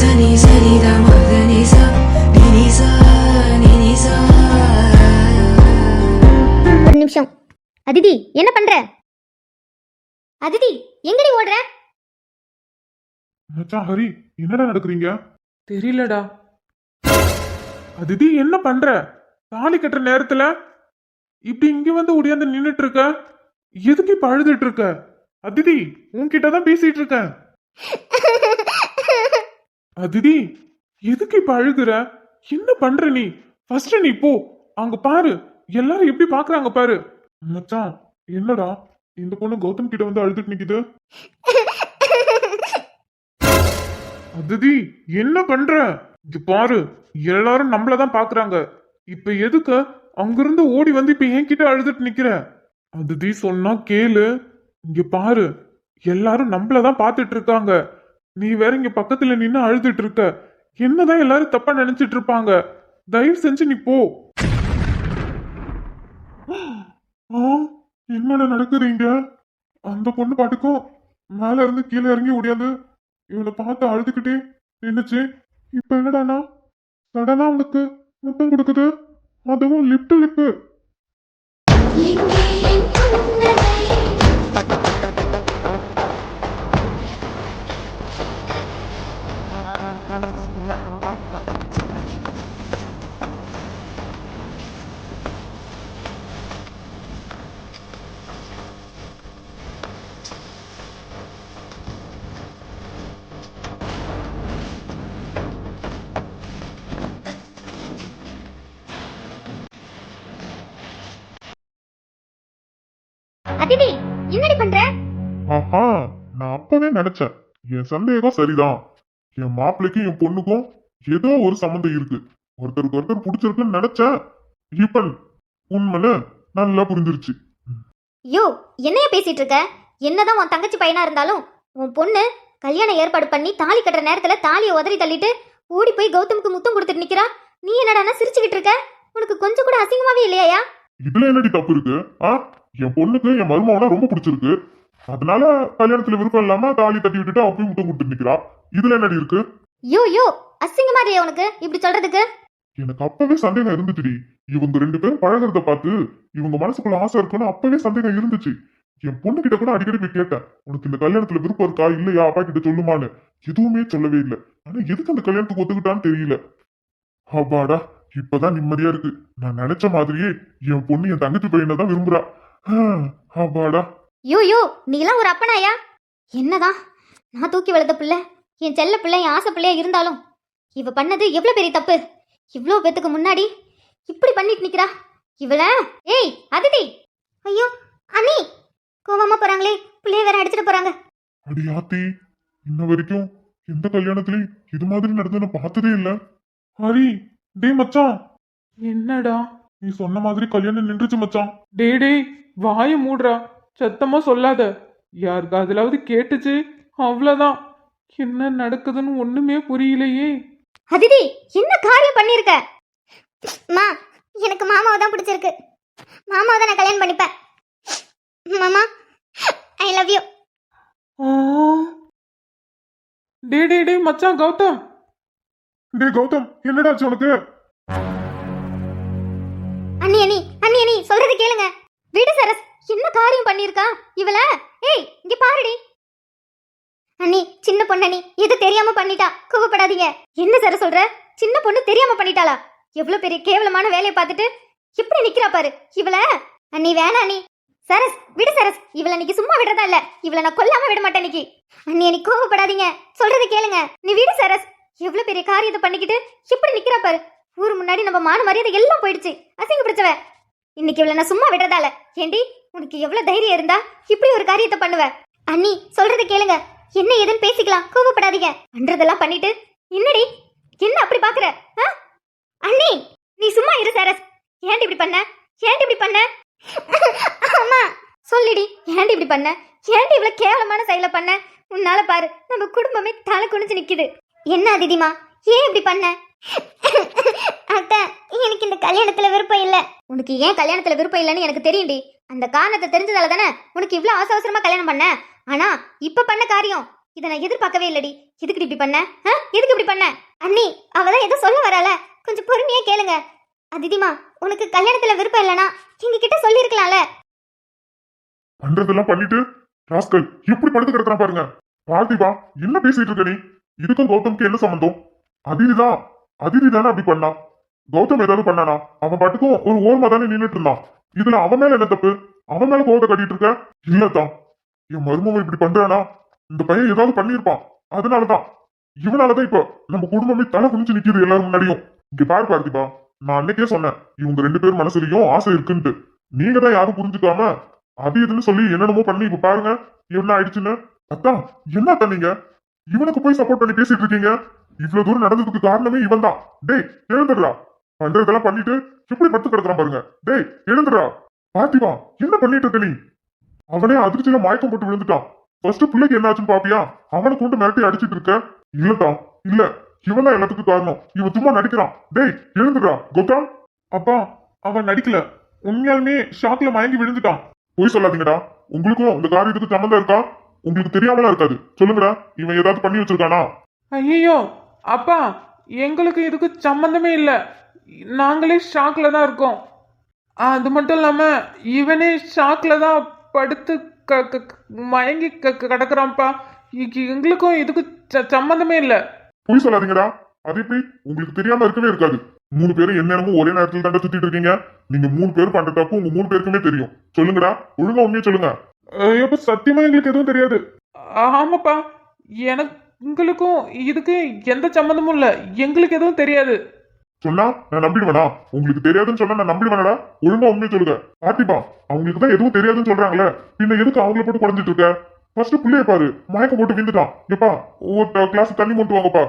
ஒரு நிமிஷம். அதிதி என்ன பண்ற? அதிதி எங்கடி ஓடுற? மச்சான் ஹரி, என்னடா நடக்குறீங்க? தெரியலடா. அதிதி என்ன பண்ற? தாலி கட்டுற நேரத்துல இப்படி இங்க வந்து ஒடியாந்து நின்னுட்டு இருக்க. எதுக்கு இப்ப அழுதுட்டு இருக்க? அதிதி உன்கிட்டதான் பேசிட்டு இருக்க. அதிதி எதுக்கு இப்ப அழுகுற? என்ன பண்ற நீ? ஃபர்ஸ்ட் நீ போ, அங்க பாரு எல்லாரும் எப்படி பாக்குறாங்க பாரு. மச்சான் என்னடா இந்த பொண்ணு கௌதம் கிட்ட வந்து அழுதுட்டு நிக்குது? அதிதி என்ன பண்ற? இங்க பாரு எல்லாரும் நம்மளதான் பாக்குறாங்க. இப்ப எதுக்கு அங்கிருந்து ஓடி வந்து இப்ப என்கிட்ட அழுதுட்டு நிக்கிற? அதிதி சொன்னா கேளு. இங்க பாரு எல்லாரும் நம்மளதான் பாத்துட்டு இருக்காங்க. நீ வேற இங்க பக்கத்துல நின்னு அழுதுட்டு இருக்க. என்னதான் எல்லாரும் தப்பா நினைச்சிட்டு இருப்பாங்க. தயவு செஞ்சு நீ போ. என்னடா நடக்குறீங்க? அந்த பொண்ணு பாட்டுக்கும் மேல இருந்து கீழே இறங்கி ஓடியாது இவனை பார்த்து அழுதுகிட்டே நின்னுச்சு. இப்ப என்னடானா சடனா அவனுக்கு முத்தம் கொடுக்குது, அதுவும் லிப்ட் லிப்பு. அதிதி என்னடி பண்ற? ஆஹா, நான் அப்பவே நினைச்சேன் என் சந்தேகம் சரிதான். என் மாப்பிள்ளைக்கும் என் பொண்ணுக்கும் ஏதோ ஒரு சம்மந்தம் இருக்கு. ஒருத்தருக்கு ஒருத்தர் பிடிச்சிருக்குன்னு நினைச்சேன். இப்ப உண்மைன்னு நல்லா புரிஞ்சிருச்சு. யோ என்னைய பேசிட்டு இருக்க? என்னதான் உன் தங்கச்சி பையனா இருந்தாலும் உன் பொண்ணு கல்யாணம் ஏற்பாடு பண்ணி தாலி கட்டுற நேரத்துல தாலியை உதறி தள்ளிட்டு ஓடி போய் கௌதமுக்கு முத்தம் கொடுத்துட்டு நிக்கிறா. நீ என்னடானா சிரிச்சுக்கிட்டு இருக்க? உனக்கு கொஞ்சம் கூட அசிங்கமாவே இல்லையா? இதுல என்னடி தப்பு இருக்கு? என் பொண்ணுக்கு என் மருமகனா ரொம்ப பிடிச்சிருக்கு, அதனால கல்யாணத்துல விருப்பம் இல்லாம தாலி தட்டி விட்டுட்டு அப்பயும் முத்தம் கொடுத்துட்டு நிக்கிறா. இதுல என்னடி இருக்கு? யோ யோ அசிங்கமா இல்லையா உனக்கு இப்படி சொல்றதுக்கு? எனக்கு அப்பவே சந்தேகம் இருந்துச்சுடி. இவங்க ரெண்டு பேரும் பழகிறத பார்த்து இவங்க மனசுக்குள்ள ஆசை இருக்குன்னு அப்பவே சந்தேகம் இருந்துச்சு. என் பொண்ணு கிட்ட கூட அடிக்கடி போய் கேட்டேன், உனக்கு இந்த கல்யாணத்துல விருப்பம் இருக்கா இல்லையா, அப்பா கிட்ட சொல்லுமான்னு. எதுவுமே சொல்லவே இல்லை. ஆனா எதுக்கு அந்த கல்யாணத்துக்கு ஒத்துக்கிட்டான்னு தெரியல. அப்பாடா இப்பதான் நிம்மதியா இருக்கு. நான் நினைச்ச மாதிரியே என் பொண்ணு என் தங்கச்சி பையனை தான் விரும்புறா. அப்பாடா. யோ யோ நீலாம் ஒரு அப்பனாயா? என்னதான் நான் தூக்கி வளர்த்த பிள்ளை, என் செல்ல பிள்ளை, என் ஆசை பிள்ளையா இருந்தாலும் இவ பண்ணது எவ்வளவு பெரிய தப்பு. இவ்வளோ பேத்துக்கு முன்னாடி இப்படி பண்ணிட்டு நிக்கிறா இவள. ஏய் அதிதி! ஐயோ அண்ணி கோவமா போறாங்களே, பிள்ளைய வேற அடிச்சிட்டு போறாங்க. அடி ஆத்தி, இன்ன வரைக்கும் எந்த கல்யாணத்துலயும் இது மாதிரி நடந்து நான் பார்த்ததே இல்ல. ஹரி டேய் மச்சான். என்னடா? நீ சொன்ன மாதிரி கல்யாணம் நின்றுச்சு மச்சான். டேய் வாய மூடுறா, சத்தமா சொல்லாத. யாருக்கு அதுலாவது கேட்டுச்சு அவ்வளவுதான். என்ன நடக்குதுன்னு ஒண்ணுமே புரியலையே. அதிதி என்ன காரியம் பண்ணிருக்க? மா எனக்கு மாமாவை தான் பிடிச்சிருக்கு. மாமாவை தான் நான் கல்யாணம் பண்ணிப்பேன். மாமா ஐ லவ் யூ. டே மச்சான் கௌதம். டேய் கௌதம் என்னடாச்சு உனக்கு? அண்ணி அண்ணி அண்ணி அண்ணி சொல்றது கேளுங்க. விடு சரஸ், என்ன காரியம் பண்ணிருக்கா இவள? ஏய் இங்க பாருடி. அண்ணி சின்ன பொண்ணு அண்ணி, இது தெரியாம பண்ணிட்டா, கோவப்படாதீங்க. என்ன சரஸ் சொல்ற? சின்ன பொண்ணு தெரியாம பண்ணிட்டாளா? எவ்வளவு பெரிய கேவலமான வேலையை பார்த்துட்டு எப்படி நிக்கிறா பாரு இவள. அண்ணி வேணா அண்ணி. சரஸ் விடு சரஸ், இவள இன்னைக்கு சும்மா விடுறதா இல்ல. இவள நான் கொல்லாம விட மாட்டேன் இன்னைக்கு. அண்ணி அண்ணி கோவப்படாதீங்க, சொல்றது கேளுங்க. நீ விடு சரஸ், எவ்வளவு பெரிய காரியத்தை பண்ணிக்கிட்டு எப்படி நிக்கிறா பாரு. ஊரு முன்னாடி நம்ம மான மரியாதை எல்லாம் போயிடுச்சு. அசிங்க பிடிச்சவ இன்னைக்கு இவள நான் சும்மா விடுறதால. ஏண்டி உனக்கு எவ்வளவு தைரியம் இருந்தா இப்படி ஒரு காரியத்தை பண்ணுவ? அண்ணி சொல்றது கேளுங்க, என்ன ஏதுன்னு பேசிக்கலாம், கோவப்படாதீங்க. பண்றதெல்லாம் பண்ணிட்டு என்னடி என்ன அப்படி பாக்குற? அண்ணி நீ சும்மா இரு சரஸ். ஏன்டி இப்படி பண்ண? ஏன்டி இப்படி பண்ண? அம்மா சொல்லிடி, ஏன்டி இப்படி பண்ண? ஏன்டி இவ்வளவு கேவலமான செயலை பண்ண? உன்னால பாரு நம்ம குடும்பமே தலை குனிஞ்சு நிக்குது. என்ன அதிதிமா ஏன் இப்படி பண்ண? அக்கா எனக்கு இந்த கல்யாணத்துல விருப்பம் இல்ல. உனக்கு ஏன் கல்யாணத்துல விருப்பம் இல்லைன்னு எனக்கு தெரியும்டி. அந்த காரணத்தை தெரிஞ்சதால தானே உனக்கு இவ்வளவு அவசரமா கல்யாணம் பண்ண. ஆனா இப்ப பண்ண காரியம் இதை நான் எதிர்பார்க்கவே இல்லடி. எதுக்கு இப்படி பண்ண? எதுக்கு இப்படி பண்ண? அண்ணி அவதான் ஏதோ சொல்ல வரால, கொஞ்சம் பொறுமையா கேளுங்க. அதிதிமா, உனக்கு கல்யாணத்துல விருப்பம் இல்லனா எங்க கிட்ட சொல்லிருக்கலாம்ல. பண்றதெல்லாம் பண்ணிட்டு ராஸ்கல் எப்படி படுத்து கிடக்குறான் பாருங்க. பார்த்திபா, என்ன பேசிட்டு இருக்க நீ? இதுக்கும் கௌதம்க்கு என்ன சம்பந்தம்? அதிதி தானே அப்படி பண்ணா. கௌதம் ஏதாவது பண்ணானா? அவன் பாட்டுக்கும் ஒரு ஓரமா தானே நின்னுட்டு இருந்தான். இதுல அவன் மேல என்ன தப்பு? அவன் மேல கோவத்தை கட்டிட்டு இருக்க? இல்லதான், என் மருமவன் இப்படி பண்றானா, இந்த பையன் ஏதாவது பண்ணிருப்பான். அதனாலதான், இவனாலதான் இப்ப நம்ம குடும்பமே தலை குனிஞ்சு நிக்குது எல்லாரும் முன்னாடியும். இங்க பாரு பார்த்திபா, நான் அன்னைக்கே சொன்னேன் இவங்க 2 பேர் மனசுலயும் ஆசை இருக்குன்ட்டு. நீங்க தான் யாரும் புரிஞ்சுக்காம அது இதுன்னு சொல்லி என்னென்னமோ பண்ணி இப்ப பாருங்க என்ன ஆயிடுச்சுன்னு. அத்தான், என்ன அத்தான் நீங்க இவனுக்கு போய் சப்போர்ட் பண்ணி பேசிட்டு இருக்கீங்க? இவ்வளவு தூரம் நடந்ததுக்கு காரணமே இவன் தான். டேய் எழுந்துடுறா. பண்றதெல்லாம் பண்ணிட்டு எப்படி படுத்து கிடக்குறான் பாருங்க. டேய் எழுந்துடுறா. பார்த்திபா, என்ன பண்ணிட்டு இருக்க நீ? அவனே அதிர்ச்சியில மயக்கம் போட்டு விழுந்துட்டான். ஃபர்ஸ்ட் பிள்ளைக்கு என்ன ஆச்சுன்னு பாப்பியா? அவனை கொண்டு மிரட்டி அடிச்சிட்டு இருக்க. இல்லதான், இல்ல, இவன் தான் எல்லாத்துக்கும் காரணம். இவன் சும்மா நடிக்கிறான். டேய் எழுந்துடுறா. கௌதம், அப்பா, அவன் நடிக்கல, உண்மையாலுமே ஷாக்ல மயங்கி விழுந்துட்டான். போய் சொல்லாதீங்கடா. உங்களுக்கும் இந்த காரியத்துக்கு சம்மந்தம் இருக்கா? உங்களுக்கு தெரியாமலாம் இருக்காது. சொல்லுங்கடா, இவன் ஏதாவது பண்ணி வச்சிருக்கானா? ஐயோ அப்பா, எங்களுக்கு இதுக்கு சம்பந்தமே இல்லை. நாங்களே ஷாக்ல தான் இருக்கோம். அது மட்டும் இல்லாம இவனே ஷாக்ல தான் படுத்து மயங்கி கிடக்குறான்ப்பா. எங்களுக்கும் இதுக்கு சம்பந்தமே இல்லை. போய் சொல்லாதீங்கடா. அது எப்படி உங்களுக்கு தெரியாம இருக்கவே இருக்காது. 3 பேரும் என்னென்னமோ ஒரே நேரத்தில் தாண்ட சுத்திட்டு இருக்கீங்க. நீங்க 3 பேரும் பண்ற தப்பு உங்க 3 பேருக்குமே தெரியும். சொல்லுங்கடா, ஒழுங்கா உண்மையை சொல்லுங்க. எப்ப சத்தியமா எங்களுக்கு எதுவும் தெரியாது. ஆமாப்பா, எங்களுக்கும் இதுக்கு எந்த சம்மந்தமும் இல்லை. எங்களுக்கு எதுவும் தெரியாது. சொன்னா நான் நம்பிடுவேனா? உங்களுக்கு தெரியாதுன்னு சொன்னா நான் நம்பிடுவேனடா? ஒழுங்கா உண்மையை சொல்லுங்க. பார்த்திபா, அவங்களுக்கு தான் எதுவும் தெரியாதுன்னு சொல்றாங்களே, பின்ன எதுக்கு அவங்கள போட்டு குறைஞ்சிட்டு இருக்க? ஃபர்ஸ்ட் பிள்ளைய பாரு, மயக்கம் போட்டு விழுந்துட்டான். எப்பா, ஒரு கிளாஸ் தண்ணி மட்டும் வாங்கப்பா.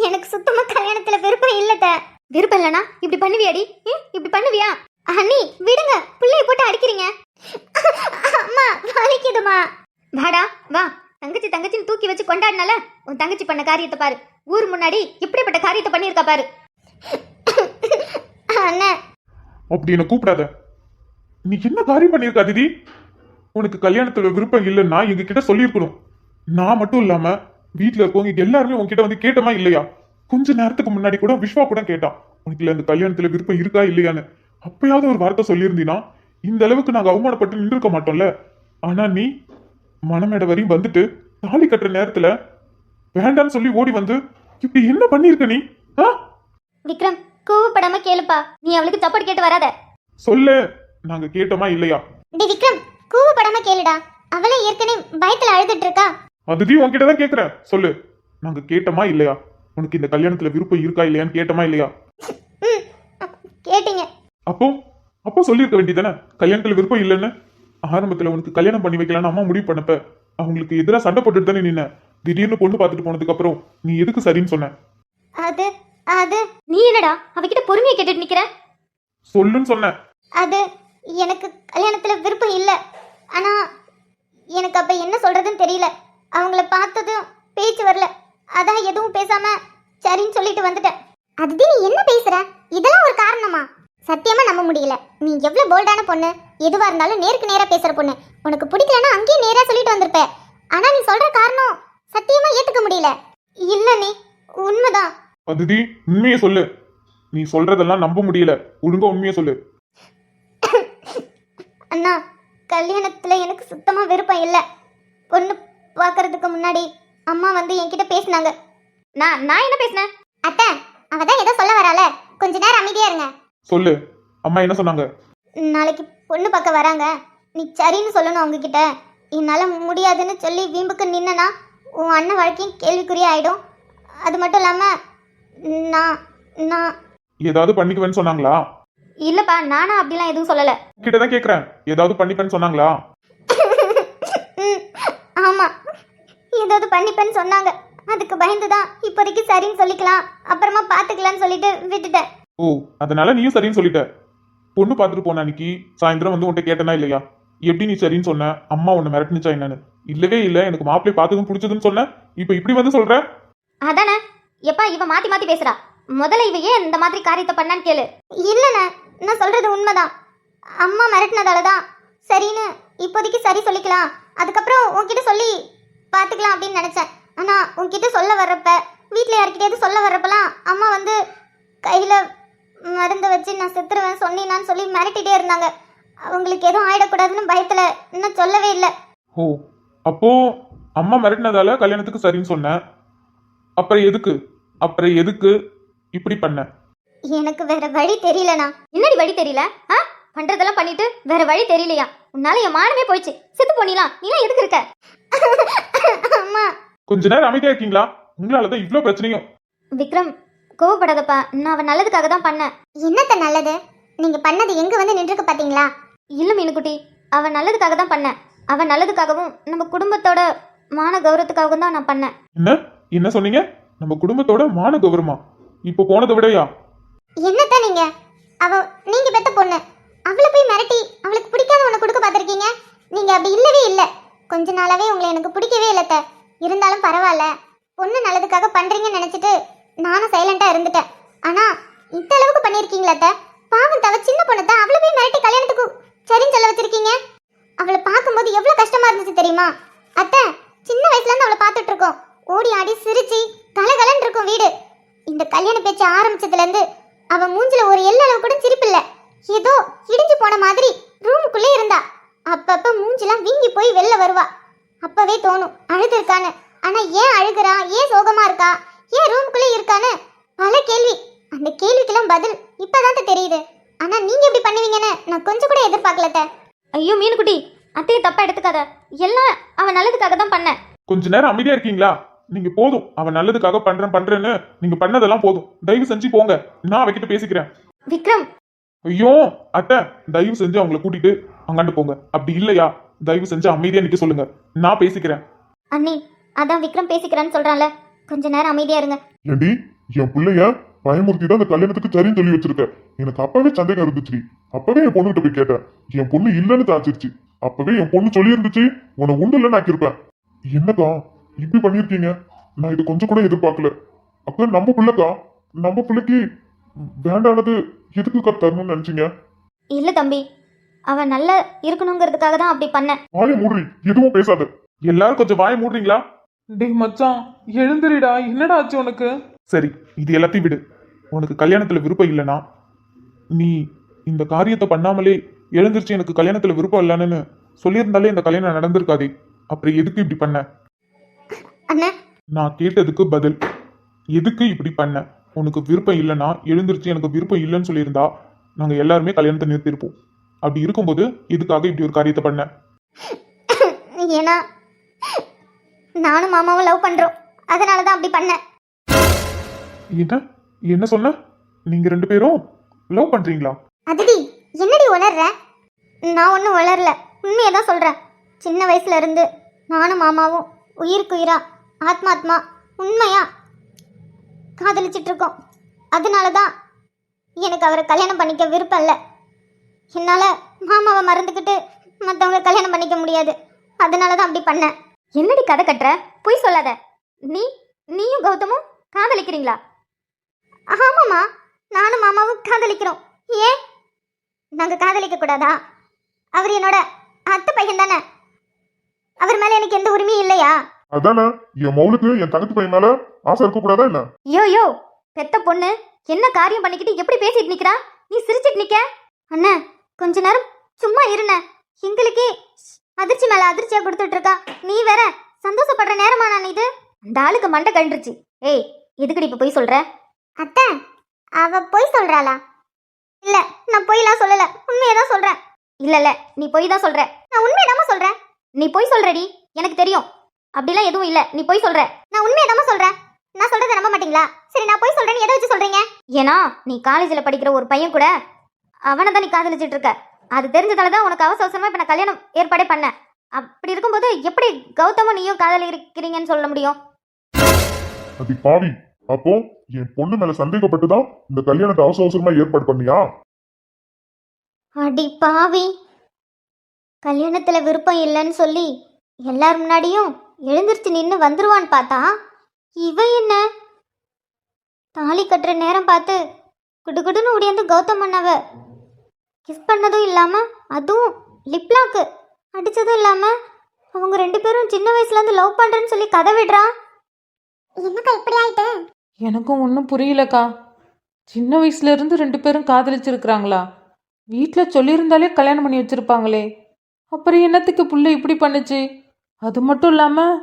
எனக்கு சுத்தமா கல்யாணத்துல விருப்பம் இல்லட்ட. விருப்பம் இல்லனா இப்படி பண்ணுவியாடி? இப்படி பண்ணுவியா? அண்ணி விடுங்க, பிள்ளைய போட்டு அடிக்கிறீங்க. அம்மா வலிக்குதுமா. வாடா வா, தங்கச்சின்னு தூக்கி வச்சு கொண்டாடினால உன் தங்கச்சி பண்ண காரியத்தை பாரு. ஊர் முன்னாடி இப்படிப்பட்ட காரியத்தை பண்ணியிருக்கா பாரு. அண்ணா, அப்படி என்ன கூப்பிடாத. நீ என்ன காரியம் பண்ணிருக்க அதிதி? உனக்கு கல்யாணத்துல விருப்பம் இல்லைன்னா எங்க கிட்ட சொல்லியிருக்கணும். நான் மட்டும் இல்லாம வீட்டுல இருக்கவங்க எல்லாருமே உன்கிட்ட வந்து கேட்டமா இல்லையா? கொஞ்ச நேரத்துக்கு முன்னாடி கூட விஸ்வா கூட கேட்டான், உனக்கு இல்ல இந்த கல்யாணத்துல விருப்பம் இருக்கா இல்லையான்னு. அப்பயாவது ஒரு வார்த்தை சொல்லியிருந்தீனா இந்த அளவுக்கு நாங்க அவமானப்பட்டு நின்றுக்க மாட்டோம்ல. ஆனா நீ மனமேட வரையும் வந்துட்டு தாலி கட்டுற நேரத்துல வேண்டான்னு சொல்லி ஓடி வந்து இப்படி என்ன பண்ணிருக்க நீ? விக்ரம், கோவப்படாம கேளுப்பா. நீ அவளுக்கு சப்போர்ட் கேட்டு வராத. சொல்லு, நாங்க கேட்டோமா இல்லையா? டேய் விக்ரம், கோவப்படாம கேளுடா. அவளே ஏற்கனவே பயத்துல அழுதுட்டு இருக்கா. அதுதான் உன்கிட்ட தான் கேக்குறேன். சொல்லு, நாங்க கேட்டோமா இல்லையா? உனக்கு இந்த கல்யாணத்துல விருப்பம் இருக்கா இல்லையான்னு கேட்டோமா இல்லையா? கேட்டீங்க. அப்போ சொல்லியிருக்க வேண்டியதானே கல்யாணத்துல விருப்பம் இல்லைன்னு. ஆரம்பத்துல உனக்கு கல்யாணம் பண்ணி வைக்கலான்னு அம்மா முடிவு பண்ணப்ப அவங்களுக்கு எதிராக சண்டை போட்டுட்டு தானே நின்ன. திடீர்னு பொண்ணு பார்த்துட்டு போனதுக்கு அப்புறம் நீ எதுக்கு சரின்னு சொன்ன? அது அது நீ என்னடா அவகிட்ட பொறுமையை கேட்டுட்டு நிக்கிற? சொல்லுன்னு சொன்ன. அது எனக்கு கல்யாணத்துல விருப்பம் இல்ல. ஆனா எனக்கு அப்ப என்ன சொல்றதுன்னு தெரியல. அவங்கள பார்த்ததும் பேச்சு வரல. அதான் எதுவும் பேசாம சரின்னு சொல்லிட்டு வந்துட்டேன். அதுதி நீ என்ன பேசுற? இதெல்லாம் ஒரு காரணமா? சத்தியமா நம்ப முடியல. நீ எவ்வளவு போல்டான பொண்ணு. எதுவா இருந்தாலும் நேருக்கு நேரா பேசுற பொண்ணு. உனக்கு பிடிக்கலன்னா அங்கேயே நேரா சொல்லிட்டு வந்திருப்ப. ஆனா நீ சொல்ற காரணம் சத்தியமா ஏத்துக்க முடியல. இல்ல நீ உண்மைதான். அதுதி உண்மையை சொல்லு. நீ சொல்றதெல்லாம் நம்ப முடியல. ஒழுங்கா உண்மையை சொல்லு. அண்ணா, கல்யாணத்துல எனக்கு சுத்தமா விருப்பம் இல்ல. பொண்ணு பார்க்கறதுக்கு முன்னாடி அம்மா வந்து என்கிட்ட பேசினாங்க. நான் என்ன பேசினேன்? அத்தை, அவதான் ஏதோ சொல்ல வரால, கொஞ்ச நேரம் அமைதியா இருங்க. சொல்லு, அம்மா என்ன சொன்னாங்க? நாளைக்கு பொண்ணு பார்க்க வராங்க, நீ சரின்னு சொல்லணும் அவங்க கிட்ட. என்னால முடியாதுன்னு சொல்லி வீம்புக்கு நின்னா உன் அண்ணன் வாழ்க்கையும் கேள்விக்குறி ஆயிடும். அது மட்டும் இல்லாம நான் ஏதாவது பண்ணிக்குவேன்னு சொன்னாங்களா? இல்லப்பா, நானா அப்படிலாம் எதுவும் சொல்லல. கிட்டதான் கேக்குறேன், ஏதாவது பண்ணிப்பேன்னு சொன்னாங்களா? ஆமா, ஏதாவது பண்ணிப்பேன்னு சொன்னாங்க. அதுக்கு பயந்துதான் இப்போதைக்கு சரின்னு சொல்லிக்கலாம், அப்புறமா பாத்துக்கலாம்னு சொல்லிட்டு விட்டுட்டேன். ஓ, அதனால நீயும் சரின்னு சொல்லிட்ட. பொண்ணு பார்த்துட்டு போன அன்னைக்கு சாயந்தரம் வந்து உன்கிட்ட கேட்டனா இல்லையா? எப்படி நீ சரின்னு சொன்ன? அம்மா உன்னை மிரட்டுனுச்சா என்னன்னு? இல்லவே இல்லை, எனக்கு மாப்பிள்ளை பார்த்ததும் பிடிச்சதுன்னு சொன்ன. இப்ப இப்படி வந்து சொல்ற? அதானே எப்பா, இவ மாத்தி மாத்தி பேசுறா. முதல்ல இவ ஏன் இந்த மாதிரி காரியத்தை பண்ணான்னு கேளு. இல்லண்ணே, நான் சொல்றது உண்மைதான். அம்மா மிரட்டினதாலதான் சரின்னு இப்போதைக்கு சரி சொல்லிக்கலாம், அதுக்கப்புறம் உன்கிட்ட சொல்லி பாத்துக்கலாம் அப்படின்னு நினைச்சேன். ஆனா உன்கிட்ட சொல்ல வர்றப்ப, வீட்ல யார்கிட்டயாவது சொல்ல வர்றப்பலாம் அம்மா வந்து கையில மருந்து வச்சு நான் செத்துருவேன் சொன்னீனான்னு சொல்லி மிரட்டிட்டே இருந்தாங்க. அவங்களுக்கு எதுவும் ஆயிடக்கூடாதுன்னு பயத்துல இன்னும் சொல்லவே இல்லை. ஓ, அப்போ அம்மா மிரட்டினதால கல்யாணத்துக்கு சரின்னு சொன்னேன். அப்புறம் எதுக்கு இப்படி பண்ண? எனக்கு வேற வழி தெரியலண்ணா. என்னடி வழி தெரியல? பண்றதெல்லாம் பண்ணிட்டு வேற வழி தெரியலையா? உன்னால என் மானமே போயிடுச்சு. செத்து போனீலாம். நீலாம் எதுக்கு இருக்க? அம்மா. கொஞ்ச நேரம் அமைதியா இருக்கீங்களா? உங்களாலதான் இவ்ளோ பிரச்சனையும். விக்ரம், கோவப்படாதப்பா. நான் அவன் நல்லதுக்காக தான் பண்ணேன். என்னத்த நல்லது? நீங்க பண்ணது எங்க வந்து நின்றுக்கு பாத்தீங்களா? இல்ல மீனுக்குட்டி, அவன் நல்லதுக்காக தான் பண்ணேன். அவன் நல்லதுக்காகவும் நம்ம குடும்பத்தோட மான கௌரவத்துக்காகவும் தான் நான் பண்ணேன். என்ன சொன்னீங்க? நம்ம குடும்பத்தோட மான கௌரவமா? இப்போ போனதை விடையா? என்னத்த நீங்க பெத்த பொண்ணு, அவளை போய் மிரட்டி அவளுக்கு பிடிக்காத ஒண்ணு கொடுக்க பார்த்திருக்கீங்க. நீங்க அப்படி இல்லவே இல்லை. கொஞ்ச நாளாவே உங்களை எனக்கு பிடிக்கவே இல்லத்த. இருந்தாலும் பரவாயில்ல, பொண்ணு நல்லதுக்காக பண்றீங்கன்னு நினைச்சிட்டு நானும் சைலண்டா இருந்துட்டேன். ஆனா இந்த அளவுக்கு பண்ணிருக்கீங்களா? பாவம் தவ சின்ன பொண்ணு தான், அவளை போய் மிரட்டி கல்யாணத்துக்கு சரின்னு சொல்ல வச்சிருக்கீங்க. அவளை பார்க்கும்போது எவ்வளவு கஷ்டமா இருந்துச்சு தெரியுமா அத்தை? சின்ன வயசுல இருந்து அவளை பார்த்துட்டு இருக்கோம். ஓடி ஆடி சிரிச்சு கலகலன்னு இருக்கும் வீடு. இந்த கல்யாண பேச்சு ஆரம்பிச்சதுல இருந்து அவ மூஞ்சில ஒரு எல்லளவு கூட சிரிப்பில்ல. ஏதோ இடிஞ்சு போன மாதிரி ரூமுக்குள்ளே இருந்தா. அப்பப்ப மூஞ்சிலாம் வீங்கி போய் வெளில வருவா. அப்பவே தோணும் அழுது இருக்கான்னு. ஆனா ஏன் அழுகுறா, ஏன் சோகமா இருக்கா, ஏன் ரூமுக்குள்ளே இருக்கான்னு பல கேள்வி. அந்த கேள்விக்கெல்லாம் பதில் இப்பதான் தெரியுது. ஆனா நீங்க இப்படி பண்ணுவீங்கன்னு நான் கொஞ்சம் கூட எதிர்பார்க்கலத்த. ஐயோ மீனுக்குட்டி, அத்தையை தப்பா எடுத்துக்காத. எல்லாம் அவன் நல்லதுக்காக தான் பண்ணேன். கொஞ்ச நேரம் அமைதியா இருக்கீங்களா? நீங்க போதும். அவன் நல்லதுக்காக பண்றேன்னு நீங்க பண்ணதெல்லாம் போதும். தயவு செஞ்சு போங்க, நான் அவகிட்ட பேசிக்கிறேன். விக்ரம். ஐயோ அத்தை, தயவு செஞ்சு அவங்களை கூட்டிட்டு அங்காண்டு போங்க. அப்படி இல்லையா தயவு செஞ்சு அமைதியா நிக்க சொல்லுங்க, நான் பேசிக்கிறேன். அண்ணி, அதான் விக்ரம் பேசிக்கிறான்னு சொல்றான்ல, கொஞ்ச நேரம் அமைதியா இருங்க. ஏண்டி, என் பிள்ளைய பயமுறுத்தி தான் அந்த கல்யாணத்துக்கு சரின்னு சொல்லி வச்சிருக்க. எனக்கு அப்பவே சந்தேகம் இருந்துச்சு. அப்பவே என் பொண்ணுகிட்ட போய் கேட்டேன். என் பொண்ணு இல்லைன்னு தாச்சிருச்சு. அப்பவே என் பொண்ணு சொல்லி இருந்துச்சு உன்னை உண்டு இல்லைன்னு ஆக்கியிருப்பேன். என்னக்கா இப்படி பண்ணிருக்கீங்க? நான் இது கொஞ்சம் கூட எதிர்பார்க்கல. அக்கா, நம்ம பிள்ளைக்கா, நம்ம பிள்ளைக்கு வேண்டானது எதுக்குக்கா தரணும்னு நினைச்சீங்க? இல்ல தம்பி, அவன் நல்லா இருக்கணுங்கிறதுக்காக தான் அப்படி பண்ணேன். வாயை மூடி, எதுவும் பேசாத. எல்லாரும் கொஞ்சம் வாய மூடுறீங்களா? டேய் மச்சான், எழுந்துருடா. என்னடா ஆச்சு உனக்கு? சரி, இது எல்லாத்தையும் விடு. உனக்கு கல்யாணத்துல விருப்பம் இல்லைனா நீ இந்த காரியத்தை பண்ணாமலே எழுந்திருச்சு எனக்கு கல்யாணத்துல விருப்பம் இல்லைன்னு சொல்லியிருந்தாலே இந்த கல்யாணம் நடந்திருக்காதே. அப்புறம் எதுக்கு இப்படி பண்ண? அண்ணா, நான் கேட்டதுக்கு பதில். எதுக்கு இப்படி பண்ண? உனக்கு விருப்பம் இல்லைன்னா எழுந்திருச்சு எனக்கு விருப்பம் இல்லைன்னு சொல்லியிருந்தா நாங்க எல்லாருமே கல்யாணத்தை நிறுத்திருப்போம். அப்படி இருக்கும்போது எதுக்காக இப்படி ஒரு காரியத்தை பண்ண? ஏன்னா நானும் மாமாவும் லவ் பண்றோம், அதனாலதான் அப்படி பண்ணேன். என்ன சொன்ன? நீங்க ரெண்டு பேரும் லவ் பண்றீங்களா? அதிதி, என்னடி உளர்ற? நான் ஒன்றும் உளரல, உண்மையை தான் சொல்றேன். சின்ன வயசுல இருந்து நானும் மாமாவும் உயிருக்கு உயிரா ஆத்மாத்மா உண்மையா காதலிச்சிட்டு இருக்கோம். அதனாலதான் எனக்கு அவரை கல்யாணம் பண்ணிக்க விருப்பம் இல்லை. என்னால மாமாவை மறந்துக்கிட்டு மற்றவங்க கல்யாணம் பண்ணிக்க முடியாது. அதனாலதான் அப்படி பண்ணேன். என்னடி கதை கட்டுற? பொய் சொல்லாத. நீயும் கௌதமும் காதலிக்கிறீங்களா? ஆமாம்மா, நானும் மாமாவும் காதலிக்கிறோம். ஏன் நாங்க காதலிக்க கூடாதா? அவர் என்னோட அத்தை பையன் தானே. அவர் மேல எனக்கு எந்த உரிமையும் இல்லையா? அதானே, என் மவுளுக்கு என் தங்கச்சி பையன் மேல ஆசை இருக்க கூடாதா என்ன? யோ பெத்த பொண்ணு என்ன காரியம் பண்ணிக்கிட்டு எப்படி பேசிட்டு நிக்கிறா? நீ சிரிச்சிட்டு நிக்க. அண்ணா, கொஞ்ச நேரம் சும்மா இருண்ண. எங்களுக்கே அதிர்ச்சி மேல அதிர்ச்சியா கொடுத்துட்டு இருக்கா. நீ வேற சந்தோஷப்படுற நேரமா நான் இது? அந்த ஆளுக்கு மண்டை கண்டுருச்சு. ஏய், எதுக்கடி இப்ப போய் சொல்ற? அத்தை, அவ போய் சொல்றாளா? இல்ல, நான் பொய்லாம் சொல்லல, உண்மையதான் சொல்றேன். இல்ல நீ பொய் தான் சொல்ற. நான் உண்மையதான் சொல்றேன். நீ பொய் சொல்றடி, எனக்கு தெரியும். அப்படிலாம் எதுவும் இல்ல, நீ பொய் சொல்ற. நான் உண்மையதான் சொல்றேன். நான் சொல்றதை நம்ப மாட்டீங்களா? சரி, நான் பொய் சொல்றேன்னு எதை வச்சு சொல்றீங்க? ஏன்னா நீ காலேஜ்ல படிக்கிற ஒரு பையன் கூட அவனை தான் நீ காதலிச்சிட்டு இருக்க. அது தெரிஞ்சதாலதான் உனக்கு அவசரமா இப்ப நான் கல்யாணம் ஏற்பாடே பண்ணேன். அப்படி இருக்கும்போது எப்படி கௌதமும் நீயும் காதலி இருக்கிறீங்கன்னு சொல்ல முடியும்? அது பாவி. அப்போ என் பொண்ணு மேல சந்தேகப்பட்டுதான் இந்த கல்யாணத்தை அவசரமா ஏற்பாடு பண்ணியா? அடி பாவி, கல்யாணத்துல விருப்பம் இல்லைன்னு சொல்லி எல்லார் முன்னாடியும் எழுந்திருச்சு நின்று வந்துருவான்னு பார்த்தா இவ என்ன தாலி கட்டுற நேரம் பார்த்து குடுகுடுன்னு ஓடியாந்து கௌதம் அண்ணாவ கிஸ் பண்ணதும் இல்லாம, அதுவும் லிப்லாக்கு அடிச்சதும் இல்லாம அவங்க 2 பேரும் சின்ன வயசுல இருந்து லவ் பண்றேன்னு சொல்லி கதை விடுறான். என்னக்கா இப்படி ஆயிட்டு? எனக்கும் ஒன்றும் புரியலக்கா. சின்ன வயசுல இருந்து 2 பேரும் காதலிச்சிருக்கிறாங்களா? வீட்டில் சொல்லியிருந்தாலே கல்யாணம் பண்ணி வச்சிருப்பாங்களே. அப்புறம் என்னத்துக்கு புள்ள இப்படி பண்ணுச்சு? அது மட்டும் இல்லாமல்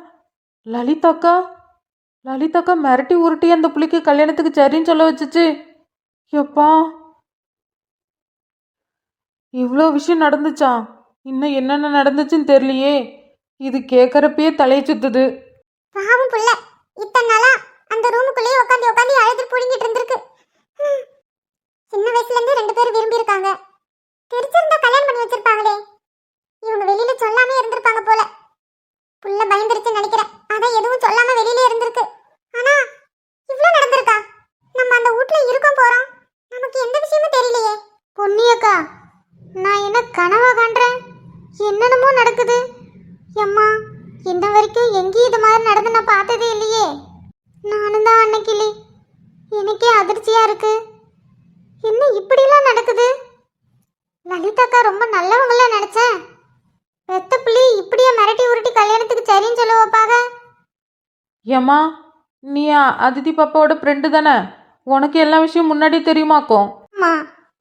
லலிதாக்கா மிரட்டி உருட்டி அந்த புள்ளைக்கு கல்யாணத்துக்கு சரின்னு சொல்ல வச்சுச்சு. எப்பா, இவ்வளோ விஷயம் நடந்துச்சா? இன்னும் என்னென்ன நடந்துச்சுன்னு தெரியலையே. இது கேட்குறப்பயே தலையை சுத்துது. பாவம் புள்ள இத்தனை நாளா அந்த ரூமுக்குள்ளேயே உட்காந்து உட்காந்து அழுது புடுங்கிட்டு இருந்திருக்கு. சின்ன வயசுல இருந்து 2 பேரும் விரும்பி இருக்காங்க. தெரிஞ்சிருந்தா கல்யாணம் பண்ணி வச்சிருப்பாங்களே. இவங்க வெளியில சொல்லாம இருந்திருப்பாங்க போல. புள்ள பயந்துருச்சுன்னு நினைக்கிறேன். அதான் எதுவும் சொல்லாம வெளியில இருந்திருக்கு. ஆனா இவ்ளோ நடந்திருக்கா? நம்ம அந்த வீட்ல இருக்கோம் போறோம். நமக்கு எந்த விஷயமும் தெரியலையே. பொன்னியக்கா, நான் என்ன கனவா காண்றேன்? என்னென்னமோ நடக்குது. அம்மா, இன்ன வரைக்கும் எங்கேயும் இது மாதிரி நடந்து நான் பார்த்ததே இல்லையே. நானும் தான் அன்னைக்கிளி. எனக்கே அதிர்ச்சியா இருக்கு. என்ன இப்படிலாம் நடக்குது? லலிதாக்கா ரொம்ப நல்லவங்கள நினைச்சேன். பெத்த புள்ளி இப்படியே மிரட்டி உருட்டி கல்யாணத்துக்கு சரின்னு சொல்ல வைப்பாங்க. ஏம்மா, நீ அதித்தி பாப்பாவோட ஃப்ரெண்டு தானே? உனக்கு எல்லா விஷயம் முன்னாடி தெரியுமாக்கும்? அம்மா,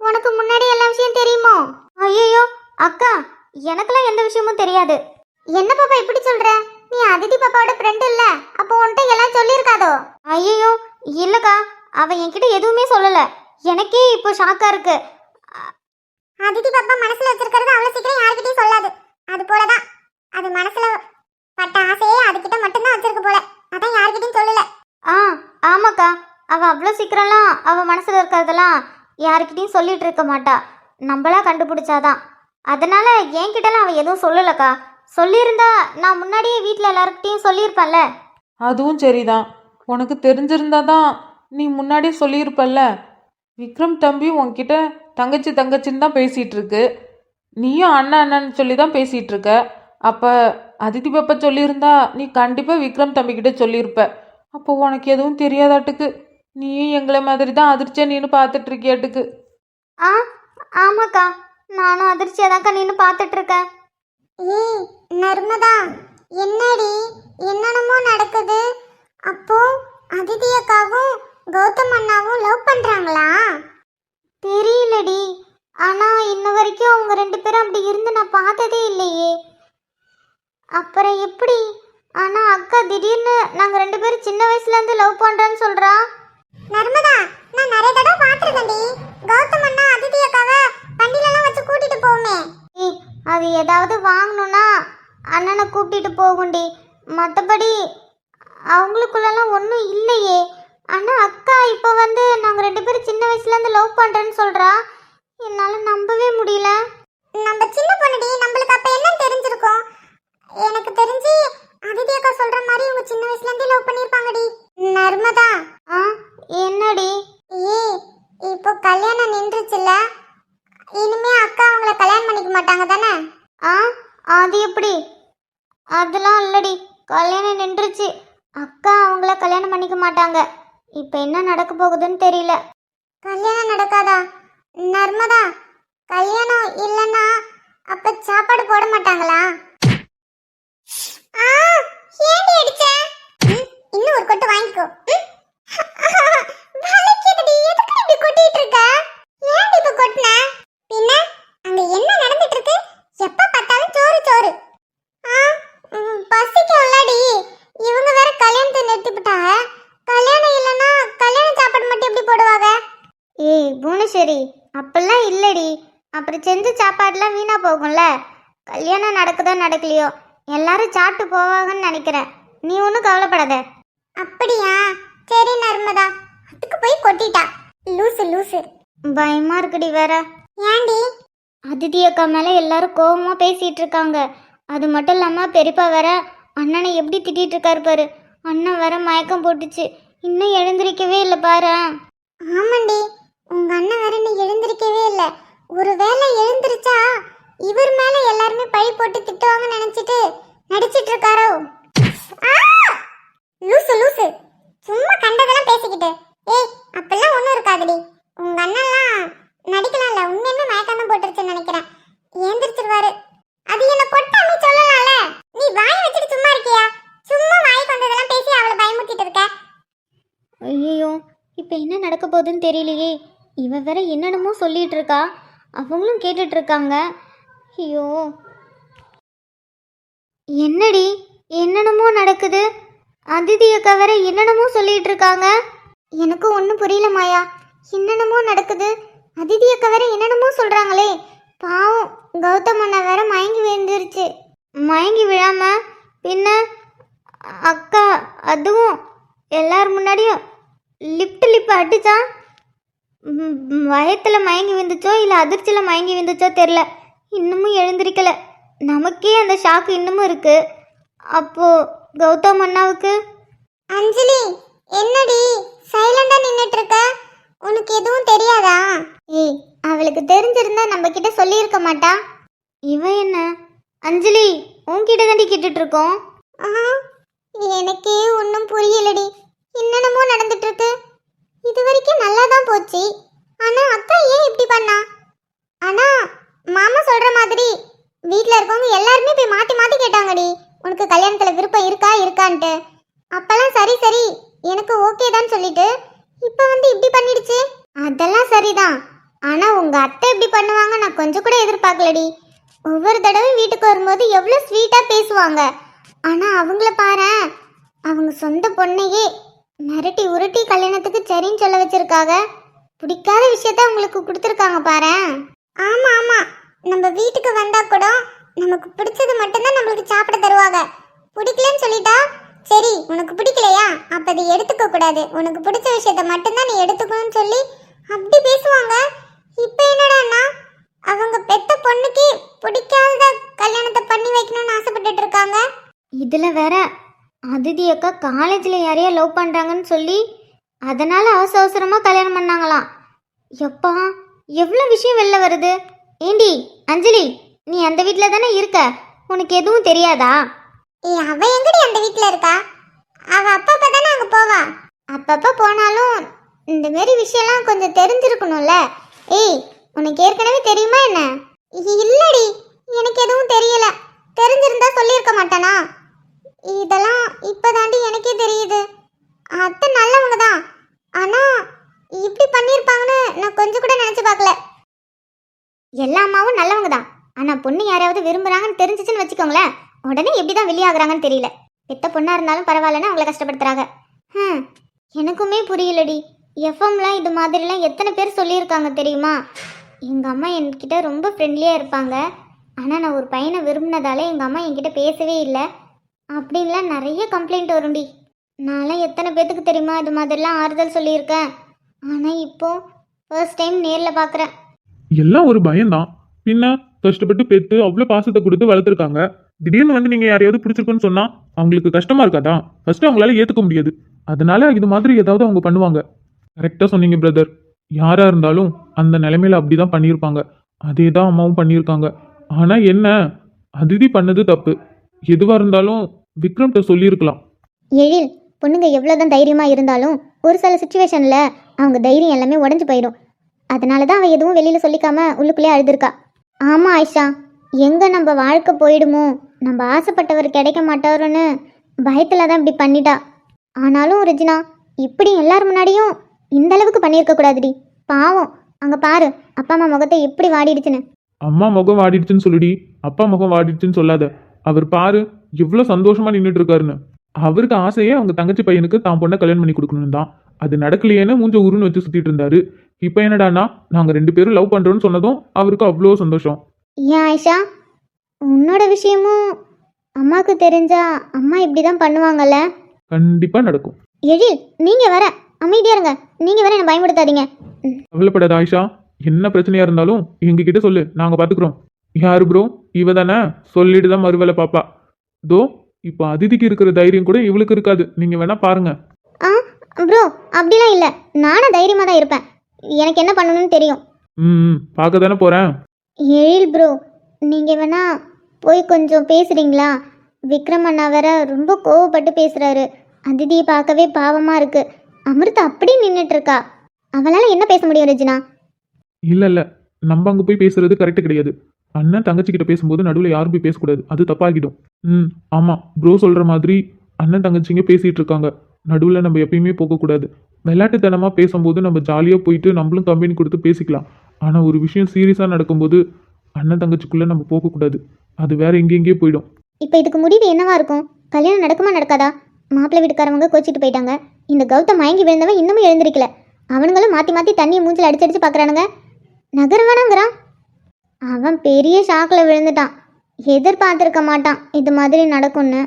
உனக்கு முன்னாடி எல்லா விஷயம் தெரியுமோ? ஐயோ அக்கா, எனக்கெல்லாம் எந்த விஷயமும் தெரியாது. என்ன பாப்பா இப்படி சொல்ற? நீ அதித்தி பாப்பாவோட ஃப்ரெண்ட் இல்ல? அப்போ உன்கிட்ட எல்லாம் சொல்லியிருக்காதோ? ஐயோ இல்லக்கா, அவ என்கிட்ட எதுவுமே சொல்லல. எனக்கே இப்போ ஷாக்கா இருக்கு. அதித்தி பாப்பா மனசுல வச்சிருக்கிறது அவ்வளவு சீக்கிரம் யார்கிட்டயும் சொல்லாது. அது போலதான் அது மனசுல பட்ட ஆசையே அதுகிட்ட மட்டும்தான் வச்சிருக்கு போல. அதான் யார்கிட்டயும் சொல்லல. ஆமாக்கா, அவ அவ்வளவு சீக்கிரம்லாம் அவ மனசுல இருக்கிறதெல்லாம் யார்கிட்டயும் சொல்லிட்டு இருக்க மாட்டா. நம்மளா கண்டுபிடிச்சாதான். அதனால என்கிட்டலாம் அவ எதுவும் சொல்லலக்கா. சொல்லியிருந்தா நான் முன்னாடியே வீட்டில் எல்லாருக்கிட்டையும் சொல்லியிருப்பேன்ல. அதுவும் சரிதான். உனக்கு தெரிஞ்சிருந்தாதான் நீ முன்னாடியே சொல்லியிருப்பல்ல. விக்ரம் தம்பி உன்கிட்ட தங்கச்சின்னு தான் பேசிகிட்டு இருக்கு. நீயும் அண்ணன்னு சொல்லி தான் பேசிகிட்டு இருக்க. அப்போ அதித்தி பாப்பா சொல்லியிருந்தா நீ கண்டிப்பாக விக்ரம் தம்பிக்கிட்ட சொல்லியிருப்ப. அப்போ உனக்கு எதுவும் தெரியாதாட்டுக்கு. நீயும் எங்களை மாதிரி தான் அதிர்ச்சியாக நின்று பார்த்துட்டு இருக்கியாட்டுக்கு. ஆமாக்கா, நானும் அதிர்ச்சியாக தான்க்கா நின்று பார்த்துட்டு இருக்கேன். ஏய் நர்மதா, என்னடி என்னென்னமோ நடக்குது? அப்போ அதித்தி அக்காவும் கௌதம் அண்ணாவும் லவ் பண்றாங்களா? தெரியலடி. ஆனா இன்ன வரைக்கும் அவங்க 2 பேரும் அப்படி இருந்து நான் பார்த்ததே இல்லையே. அப்புறம் எப்படி? ஆனா அக்கா திடீர்னு நாங்க 2 பேரும் சின்ன வயசுல இருந்து லவ் பண்றோம்னு சொல்றா. நர்மதா, நான் நிறைய தடவை பார்த்திருக்கேன்டி. கௌதம் அண்ணா அதித்தி அக்காவை வண்டியில எல்லாம் வச்சு கூட்டிட்டு போவோமே. அது ஏதாவது வாங்கணும்னா அண்ணனை கூப்பிட்டு போகுண்டி. மற்றபடி அவங்களுக்குள்ளெல்லாம் ஒன்றும் இல்லையே. ஆனால் அக்கா இப்போ வந்து நாங்கள் 2 பேரும் சின்ன வயசுலேருந்து லவ் பண்ணுறேன்னு சொல்கிறா. என்னால் நம்பவே முடியல. நம்ம சின்ன பொண்ணுடி, நம்மளுக்கு அப்போ என்ன தெரிஞ்சிருக்கோம்? எனக்கு தெரிஞ்சு அதித்தி அக்கா சொல்கிற மாதிரி இவங்க சின்ன வயசுலேருந்தே லவ் பண்ணியிருப்பாங்கடி. நர்மதா, என்னடி? இப்போ கல்யாணம் நின்றுச்சுல்ல, இனிமே அக்கா அவங்கள கல்யாணம் பண்ணிக்க மாட்டாங்க தானே? அது எப்படி? அதெல்லாம் இல்லடி, கல்யாணம் நின்றுச்சு. அக்கா அவங்கள கல்யாணம் பண்ணிக்க மாட்டாங்க. இப்போ என்ன நடக்க போகுதுன்னு தெரியல. கல்யாணம் நடக்காதா? நர்மதா, கல்யாணம் இல்லைன்னா அப்ப சாப்பாடு போட மாட்டாங்களா? ஏண்டி அடிச்ச? இன்னும் ஒரு கொட்டு வாங்கிக்கோ. கொட்டிட்டு இருக்க? ஏண்டி இப்ப கொட்டின? பின்ன அங்க என்ன நடந்துட்டு இருக்கு? எப்ப பார்த்தாலும் சோறு சோறு. பசிக்கும்லடி. இவங்க வேற கல்யாணத்தை நிறுத்திவிட்டாங்க. கல்யாணம் இல்லைன்னா கல்யாண சாப்பாடு மட்டும் எப்படி போடுவாங்க? ஏய் புவனேஸ்வரி, அப்பெல்லாம் இல்லடி. அப்புறம் செஞ்ச சாப்பாடுலாம் வீணா போகும்ல. கல்யாணம் நடக்குதோ நடக்கலையோ எல்லாரும் சாப்பிட்டு போவாங்கன்னு நினைக்கிறேன். நீ ஒன்றும் கவலைப்படாத. அப்படியா? சரி நர்மதா, அதுக்கு போய் கொட்டிட்டா. லூசு. பயமா இருக்குடி வேற. ஏண்டி? அதித்தி அக்கா மேல எல்லாரும் கோவமா பேசிட்டு இருக்காங்க. அது மட்டும் இல்லாம பெரியப்பா வேற அண்ணனை எப்படி திட்டிட்டு இருக்காரு பாரு. அண்ணன் வேற மயக்கம் போட்டுச்சு. இன்னும் எழுந்திருக்கவே இல்லை பாரு. ஆமாண்டி, உங்க அண்ணன் வேற இன்னும் எழுந்திருக்கவே இல்லை. ஒருவேளை எழுந்திருச்சா இவர் மேல எல்லாருமே பழி போட்டு திட்டுவாங்கன்னு நினைச்சிட்டு நடிச்சிட்டு இருக்காரோ? லூசு, சும்மா கண்டதெல்லாம் பேசிக்கிட்டு. ஏய், அப்பெல்லாம் ஒன்றும் இருக்காதுடி. உங்க அண்ணன்லாம் நடிக்கலாம்ல, உண்மையுமே மயக்கம் தான் போட்டுருச்சுன்னு நினைக்கிறேன். ஏந்திரிச்சிருவாரு. அது என்ன பொட்டாம சொல்லலாம்ல. நீ வாய் ஐயோ, இப்போ என்ன நடக்க போகுதுன்னு தெரியலையே. இவ வேற என்னென்னமோ சொல்லிட்டு இருக்கா, அவங்களும் கேட்டுட்டு இருக்காங்க. ஐயோ, என்னடி என்னென்னமோ நடக்குது? அதிதி அக்கா வேற என்னென்னமோ சொல்லிட்டு இருக்காங்க. எனக்கு ஒன்றும் புரியல மாயா. என்னென்னமோ நடக்குது, அதிதி அக்கா வேற என்னென்னமோ சொல்றாங்களே. பாவம் கௌதம் அண்ணா வேற மயங்கி விழுந்துருச்சு. மயங்கி விழாம பின்ன அக்கா அதுவும் எல்லார் முன்னாடியும் லிப் அடிச்சா வயத்தில் மயங்கி விழுந்துச்சோ இல்லை அதிர்ச்சியில் மயங்கி விழுந்துச்சோ தெரில. இன்னமும் எழுந்திருக்கல. நமக்கே அந்த ஷாக்கு இன்னமும் இருக்கு. அப்போ கௌதம் அண்ணாவுக்கு அஞ்சலி என்னடி சைலண்டா நின்னுட்டு இருக்க? உனக்கு எதுவும் தெரியாதா? ஏய், அவளுக்கு தெரிஞ்சிருந்தா நம்ம கிட்ட சொல்லியிருக்க மாட்டா. இவ என்ன அஞ்சலி உன்கிட்ட தாண்டி கேட்டுட்டு இருக்கோம். எனக்கே ஒன்றும் புரியலடி. என்னென்னமோ நடந்துட்டு இருக்கு. இது வரைக்கும் நல்லா தான் போச்சு. ஆனா அக்கா ஏன் இப்படி பண்ணா? ஆனா மாமா சொல்ற மாதிரி வீட்டில் இருக்கவங்க எல்லாருமே போய் மாற்றி மாற்றி கேட்டாங்கடி, உனக்கு கல்யாணத்தில் விருப்பம் இருக்கா இருக்கான்ட்டு. அப்பெல்லாம் சரி சரி எனக்கு ஓகே தான் சொல்லிட்டு இப்போ வந்து இப்படி பண்ணிடுச்சு. அதெல்லாம் சரிதான். ஆனால் உங்கள் அத்தை இப்படி பண்ணுவாங்க நான் கொஞ்சம் கூட எதிர்பார்க்கலடி. ஒவ்வொரு தடவையும் வீட்டுக்கு வரும்போது எவ்வளோ ஸ்வீட்டாக பேசுவாங்க. ஆனால் அவங்கள பாரு, அவங்க சொந்த பொண்ணையே மிரட்டி உருட்டி கல்யாணத்துக்கு சரின்னு சொல்ல வச்சிருக்காங்க. பிடிக்காத விஷயத்த உங்களுக்கு கொடுத்துருக்காங்க பாரு. ஆமா ஆமா, நம்ம வீட்டுக்கு வந்தா கூட நமக்கு பிடிச்சது மட்டும்தான் நம்மளுக்கு சாப்பிட தருவாங்க. பிடிக்கலன்னு சொல்லிட்டா சரி உனக்கு பிடிக்கலையா அப்ப அதை எடுத்துக்க கூடாது, உனக்கு பிடிச்ச விஷயத்த மட்டும்தான் நீ எடுத்துக்கணும்னு சொல்லி அப்படி பேசுவாங்க. இப்போ என்னடான்னா அவங்க பெத்த பொண்ணுக்கு பிடிக்காத கல்யாணத்தை பண்ணி வைக்கணும்னு ஆசைப்பட்டுட்டு இருக்காங்க. இதுல வேற அதிதி அக்கா காலேஜில் யாரையா லவ் பண்ணுறாங்கன்னு சொல்லி அதனால் அவசரமாக கல்யாணம் பண்ணாங்களாம். எப்பா எவ்வளோ விஷயம் வெளில வருது. ஏண்டி அஞ்சலி, நீ அந்த வீட்டில் தானே இருக்க, உனக்கு எதுவும் தெரியாதா? அவ எங்கடி அந்த வீட்டில் இருக்கா? அவ அப்பப்போ தானே அங்கே போவா. அப்பப்போ போனாலும் இந்த மாரி விஷயம்லாம் கொஞ்சம் தெரிஞ்சிருக்கணும்ல. ஏய், உனக்கு ஏற்கனவே தெரியுமா என்ன? இல்லடி, எனக்கு எதுவும் தெரியல. தெரிஞ்சிருந்தா சொல்லியிருக்க மாட்டானா? இதெல்லாம் இப்பதாண்டி எனக்கே தெரியுது. அத்தை நல்லவங்க தான், ஆனா இப்படி பண்ணியிருப்பாங்கன்னு நான் கொஞ்சம் கூட நினைச்சு பார்க்கல. எல்லா அம்மாவும் நல்லவங்க தான், ஆனா பொண்ணு யாராவது விரும்புறாங்கன்னு தெரிஞ்சிச்சுன்னு வச்சுக்கோங்களேன், உடனே எப்படிதான் வெளியாகிறாங்கன்னு தெரியல. பெத்த பொண்ணா இருந்தாலும் பரவாயில்லன்னு அவங்கள கஷ்டப்படுத்துறாங்க. எனக்குமே புரியலடி. எஃப்எம்லாம் இது மாதிரிலாம் எத்தனை பேர் சொல்லியிருக்காங்க தெரியுமா? எங்கள் அம்மா என்கிட்ட ரொம்ப ஃப்ரெண்ட்லியாக இருப்பாங்க, ஆனால் நான் ஒரு பையனை விரும்பினதால எங்கள் அம்மா என்கிட்ட பேசவே இல்லை அப்படின்லாம் நிறைய கம்ப்ளைண்ட் வரும்டி. நான்லாம் எத்தனை பேத்துக்கு தெரியுமா இது மாதிரிலாம் ஆறுதல் சொல்லியிருக்கேன். ஆனால் இப்போ ஃபர்ஸ்ட் டைம் நேரில் பார்க்குறேன். எல்லாம் ஒரு பயம்தான். பின்ன கஷ்டப்பட்டு பெற்று அவ்வளோ பாசத்தை கொடுத்து வளர்த்துருக்காங்க. திடீர்னு வந்து நீங்க யாரையாவது பிடிச்சிருக்குன்னு சொன்னா அவங்களுக்கு கஷ்டமா இருக்காதா? ஃபர்ஸ்ட் அவங்களால ஏத்துக்க முடியாது. அதனால இது மாதிரி ஏதாவது அவங்க பண்ணுவாங்க. கரெக்டா சொன்னீங்க பிரதர். யாரா இருந்தாலும் அந்த நிலைமையில அப்படிதான் பண்ணியிருப்பாங்க. அதே தான் அம்மாவும் பண்ணியிருக்காங்க. ஆனா என்ன, அதிதி பண்ணது தப்பு. எதுவா இருந்தாலும் விக்ரம்கிட்ட சொல்லியிருக்கலாம். எழில், பொண்ணுங்க எவ்வளோதான் தைரியமாக இருந்தாலும் ஒரு சில சுச்சுவேஷனில் அவங்க தைரியம் எல்லாமே உடஞ்சி போயிடும். அதனால தான் அவள் எதுவும் வெளியில் சொல்லிக்காம உள்ளுக்குள்ளே அழுதுருக்கா. ஆமாம் ஆயிஷா, எங்கே நம்ம வாழ்க்கை போயிடுமோ, நம்ம ஆசைப்பட்டவர் கிடைக்க மாட்டாருன்னு பயத்தில் தான் இப்படி பண்ணிட்டா. ஆனாலும் ரெஜினா, இப்படி எல்லார் முன்னாடியும் இந்த அளவுக்கு பண்ணியிருக்க கூடாதுடி. பாவம், அங்கே பாரு அப்பா அம்மா முகத்தை எப்படி வாடிடுச்சுன்னு. அம்மா முகம் வாடிடுச்சுன்னு சொல்லுடி, அப்பா முகம் வாடிடுச்சுன்னு சொல்லாத. அவர் பாரு எவ்வளவு சந்தோஷமா நின்றுட்டு இருக்காருன்னு. அவருக்கு ஆசையே அவங்க தங்கச்சி பையனுக்கு தான் பொண்ணை கல்யாணம் பண்ணி கொடுக்கணும் தான். அது நடக்கலையேன்னு மூஞ்ச உருன்னு வச்சு சுத்திட்டு இருந்தாரு. இப்போ என்னடானா நாங்க 2 பேரும் லவ் பண்றோம்னு சொன்னதும் அவருக்கு அவ்வளோ சந்தோஷம். ஏன் ஆயிஷா, உன்னோட விஷயமும் அம்மாவுக்கு தெரிஞ்சா அம்மா இப்படி தான் பண்ணுவாங்கல்ல? கண்டிப்பா நடக்கும். எழில், நீங்க வர அமைதியா இருங்க. நீங்க வர என்ன பயமுடுத்தாதீங்க. கவலைப்படாத ஆயிஷா, என்ன பிரச்சனையா இருந்தாலும் எங்ககிட்ட சொல்லு, நாங்க பாத்துக்கிறோம். யாரு ப்ரோ? இவ தானே? சொல்லிட்டு தான் மறுவேளை பாப்பா. தோ இப்போ அதிதிக்கு இருக்கிற தைரியம் கூட இவளுக்கு இருக்காது. நீங்க வேணா பாருங்க. ப்ரோ, அப்படிலாம் இல்லை. நானும் தைரியமாக தான் இருப்பேன். எனக்கு என்ன பண்ணணும்னு தெரியும். பார்க்க தானே போறேன். எழில் ப்ரோ, நீங்கள் வேணா போய் கொஞ்சம் பேசுகிறீங்களா? விக்ரம் அண்ணா வேற ரொம்ப கோவப்பட்டு பேசுகிறாரு. அதிதியை பார்க்கவே பாவமாக இருக்கு. அமிர்தா அப்படி நின்றுட்டு இருக்கா. அவளால் என்ன பேச முடியும் ரெஜினா? இல்ல நம்ம அங்க போய் பேசுறது கரெக்ட் கிடையாது. அண்ணன் தங்கச்சி கிட்ட பேசும்போது நடுவில் யாரும் போய் பேசக்கூடாது, அது தப்பாகிடும். ஆமா, ப்ரோ சொல்ற மாதிரி அண்ணன் தங்கச்சிங்க பேசிட்டு இருக்காங்க. நடுவில் நம்ம எப்பயுமே போகக்கூடாது. விளையாட்டுத்தனமாக பேசும்போது நம்ம ஜாலியாக போயிட்டு நம்மளும் கம்பெனி கொடுத்து பேசிக்கலாம். ஆனால் ஒரு விஷயம் சீரியஸாக நடக்கும்போது அண்ணன் தங்கச்சிக்குள்ளே நம்ம போகக்கூடாது. அது வேற எங்கெங்கேயோ போயிடும். இப்போ இதுக்கு முடிவு என்னவா இருக்கும்? கல்யாணம் நடக்குமா நடக்காதா? மாப்பிள்ளை வீட்டுக்காரவங்க கோச்சிட்டு போயிட்டாங்க. இந்த கௌதம் மயங்கி விழுந்தவன் இன்னமும் எழுந்திருக்கல. அவனுங்களும் மாற்றி மாற்றி தண்ணியை மூஞ்சில் அடிச்சு பார்க்குறானுங்க. நகரவானாங்கிறான். அவன் பெரிய ஷாக்கில் விழுந்துட்டான். எதிர்பார்த்துருக்க மாட்டான் இது மாதிரி நடக்கும்னு.